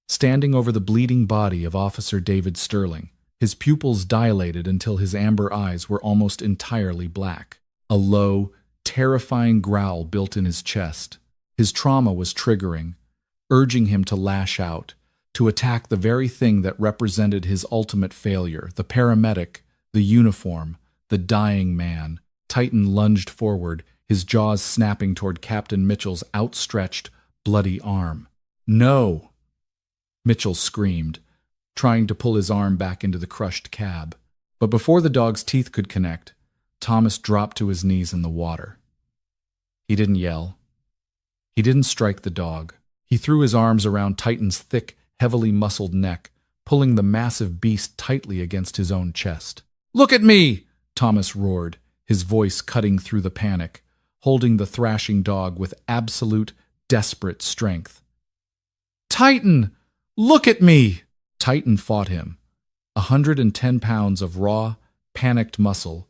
standing over the bleeding body of Officer David Sterling. His pupils dilated until his amber eyes were almost entirely black. A low, terrifying growl built in his chest. His trauma was triggering, urging him to lash out, to attack the very thing that represented his ultimate failure, the paramedic, the uniform, the dying man. Titan lunged forward, his jaws snapping toward Captain Mitchell's outstretched, bloody arm. "No!" Mitchell screamed, trying to pull his arm back into the crushed cab. But before the dog's teeth could connect, Thomas dropped to his knees in the water. He didn't yell. He didn't strike the dog. He threw his arms around Titan's thick, heavily muscled neck, pulling the massive beast tightly against his own chest. "Look at me!" Thomas roared, his voice cutting through the panic, holding the thrashing dog with absolute, desperate strength. "Titan! Look at me!" Titan fought him. 110 pounds of raw, panicked muscle,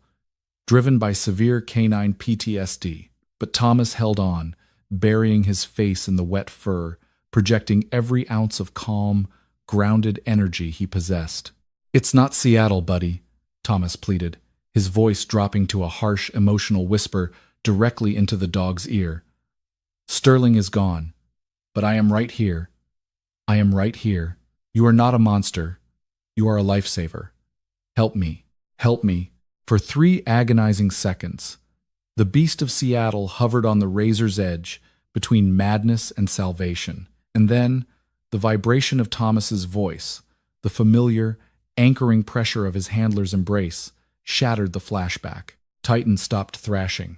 driven by severe canine PTSD. But Thomas held on, burying his face in the wet fur, projecting every ounce of calm, grounded energy he possessed. "It's not Seattle, buddy," Thomas pleaded, his voice dropping to a harsh, emotional whisper directly into the dog's ear. "Sterling is gone, but I am right here. I am right here. You are not a monster. You are a lifesaver. Help me. Help me." For 3 agonizing seconds, the beast of Seattle hovered on the razor's edge between madness and salvation. And then, the vibration of Thomas's voice, the familiar, anchoring pressure of his handler's embrace, shattered the flashback. Titan stopped thrashing.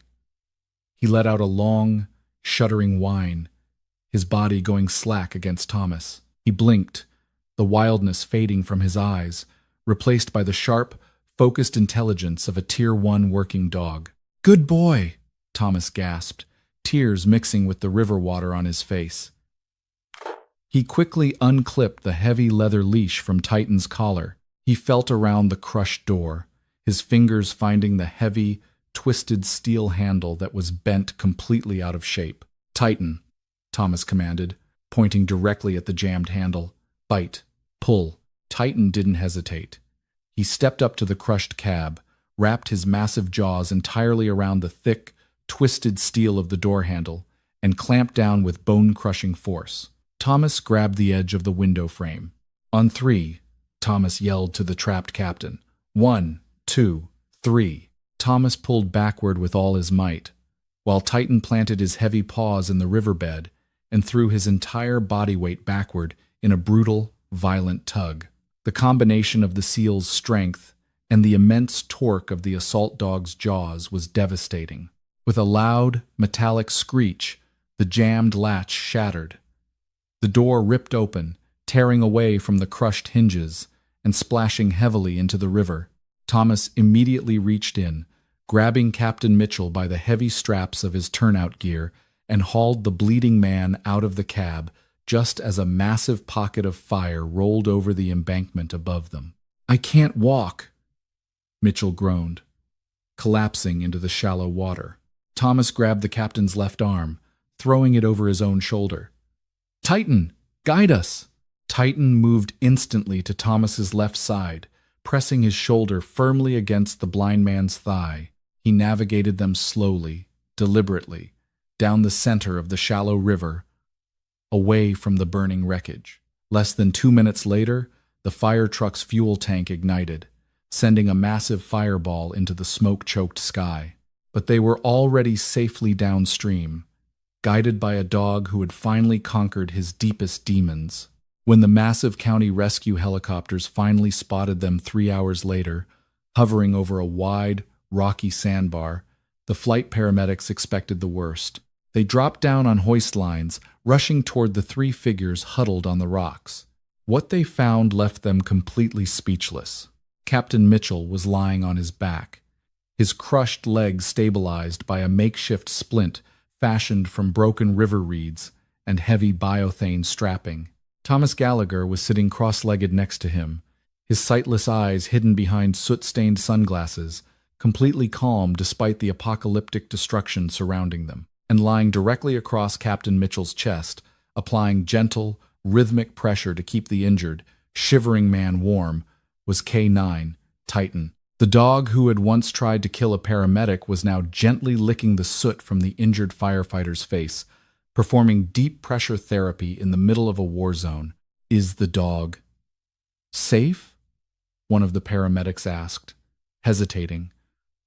He let out a long, shuddering whine, his body going slack against Thomas. He blinked, the wildness fading from his eyes, replaced by the sharp, focused intelligence of a Tier 1 working dog. "Good boy," Thomas gasped, tears mixing with the river water on his face. He quickly unclipped the heavy leather leash from Titan's collar. He felt around the crushed door, his fingers finding the heavy, twisted steel handle that was bent completely out of shape. "Titan," Thomas commanded, pointing directly at the jammed handle. "Bite. Pull." Titan didn't hesitate. He stepped up to the crushed cab, wrapped his massive jaws entirely around the thick, twisted steel of the door handle, and clamped down with bone-crushing force. Thomas grabbed the edge of the window frame. "On 3, Thomas yelled to the trapped captain. 1, 2, 3. Thomas pulled backward with all his might, while Titan planted his heavy paws in the riverbed and threw his entire body weight backward in a brutal, violent tug. The combination of the seal's strength and the immense torque of the assault dog's jaws was devastating. With a loud, metallic screech, the jammed latch shattered. The door ripped open, tearing away from the crushed hinges and splashing heavily into the river. Thomas immediately reached in, grabbing Captain Mitchell by the heavy straps of his turnout gear, and hauled the bleeding man out of the cab just as a massive pocket of fire rolled over the embankment above them. "I can't walk," Mitchell groaned, collapsing into the shallow water. Thomas grabbed the captain's left arm, throwing it over his own shoulder. "Titan, guide us!" Titan moved instantly to Thomas's left side, pressing his shoulder firmly against the blind man's thigh. He navigated them slowly, deliberately, down the center of the shallow river, away from the burning wreckage. Less than 2 minutes later, the fire truck's fuel tank ignited, sending a massive fireball into the smoke-choked sky. But they were already safely downstream, guided by a dog who had finally conquered his deepest demons. When the massive county rescue helicopters finally spotted them 3 hours later, hovering over a wide, rocky sandbar, the flight paramedics expected the worst. They dropped down on hoist lines, rushing toward the 3 figures huddled on the rocks. What they found left them completely speechless. Captain Mitchell was lying on his back, his crushed leg stabilized by a makeshift splint fashioned from broken river reeds and heavy biothane strapping. Thomas Gallagher was sitting cross-legged next to him, his sightless eyes hidden behind soot-stained sunglasses, completely calm despite the apocalyptic destruction surrounding them. And lying directly across Captain Mitchell's chest, applying gentle, rhythmic pressure to keep the injured, shivering man warm, was K9, Titan. The dog who had once tried to kill a paramedic was now gently licking the soot from the injured firefighter's face, performing deep pressure therapy in the middle of a war zone. "Is the dog safe?" one of the paramedics asked, hesitating,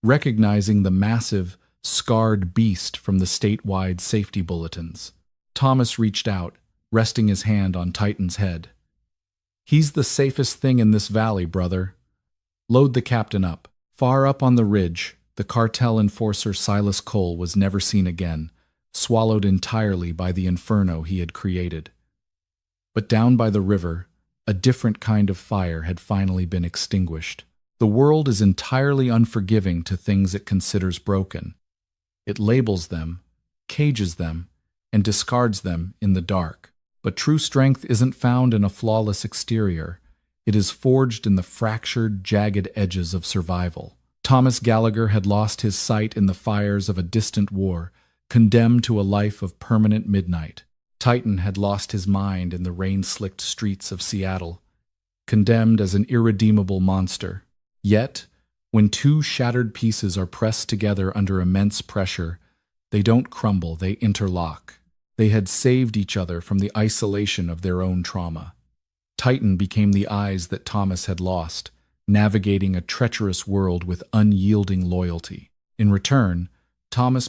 recognizing the massive, scarred beast from the statewide safety bulletins. Thomas reached out, resting his hand on Titan's head. "He's the safest thing in this valley, brother. Load the captain up." Far up on the ridge, the cartel enforcer Silas Cole was never seen again, swallowed entirely by the inferno he had created. But down by the river, a different kind of fire had finally been extinguished. The world is entirely unforgiving to things it considers broken. It labels them, cages them, and discards them in the dark. But true strength isn't found in a flawless exterior. It is forged in the fractured, jagged edges of survival. Thomas Gallagher had lost his sight in the fires of a distant war, condemned to a life of permanent midnight. Titan had lost his mind in the rain-slicked streets of Seattle, condemned as an irredeemable monster. Yet, when two shattered pieces are pressed together under immense pressure, they don't crumble, they interlock. They had saved each other from the isolation of their own trauma. Titan became the eyes that Thomas had lost, navigating a treacherous world with unyielding loyalty. In return, Thomas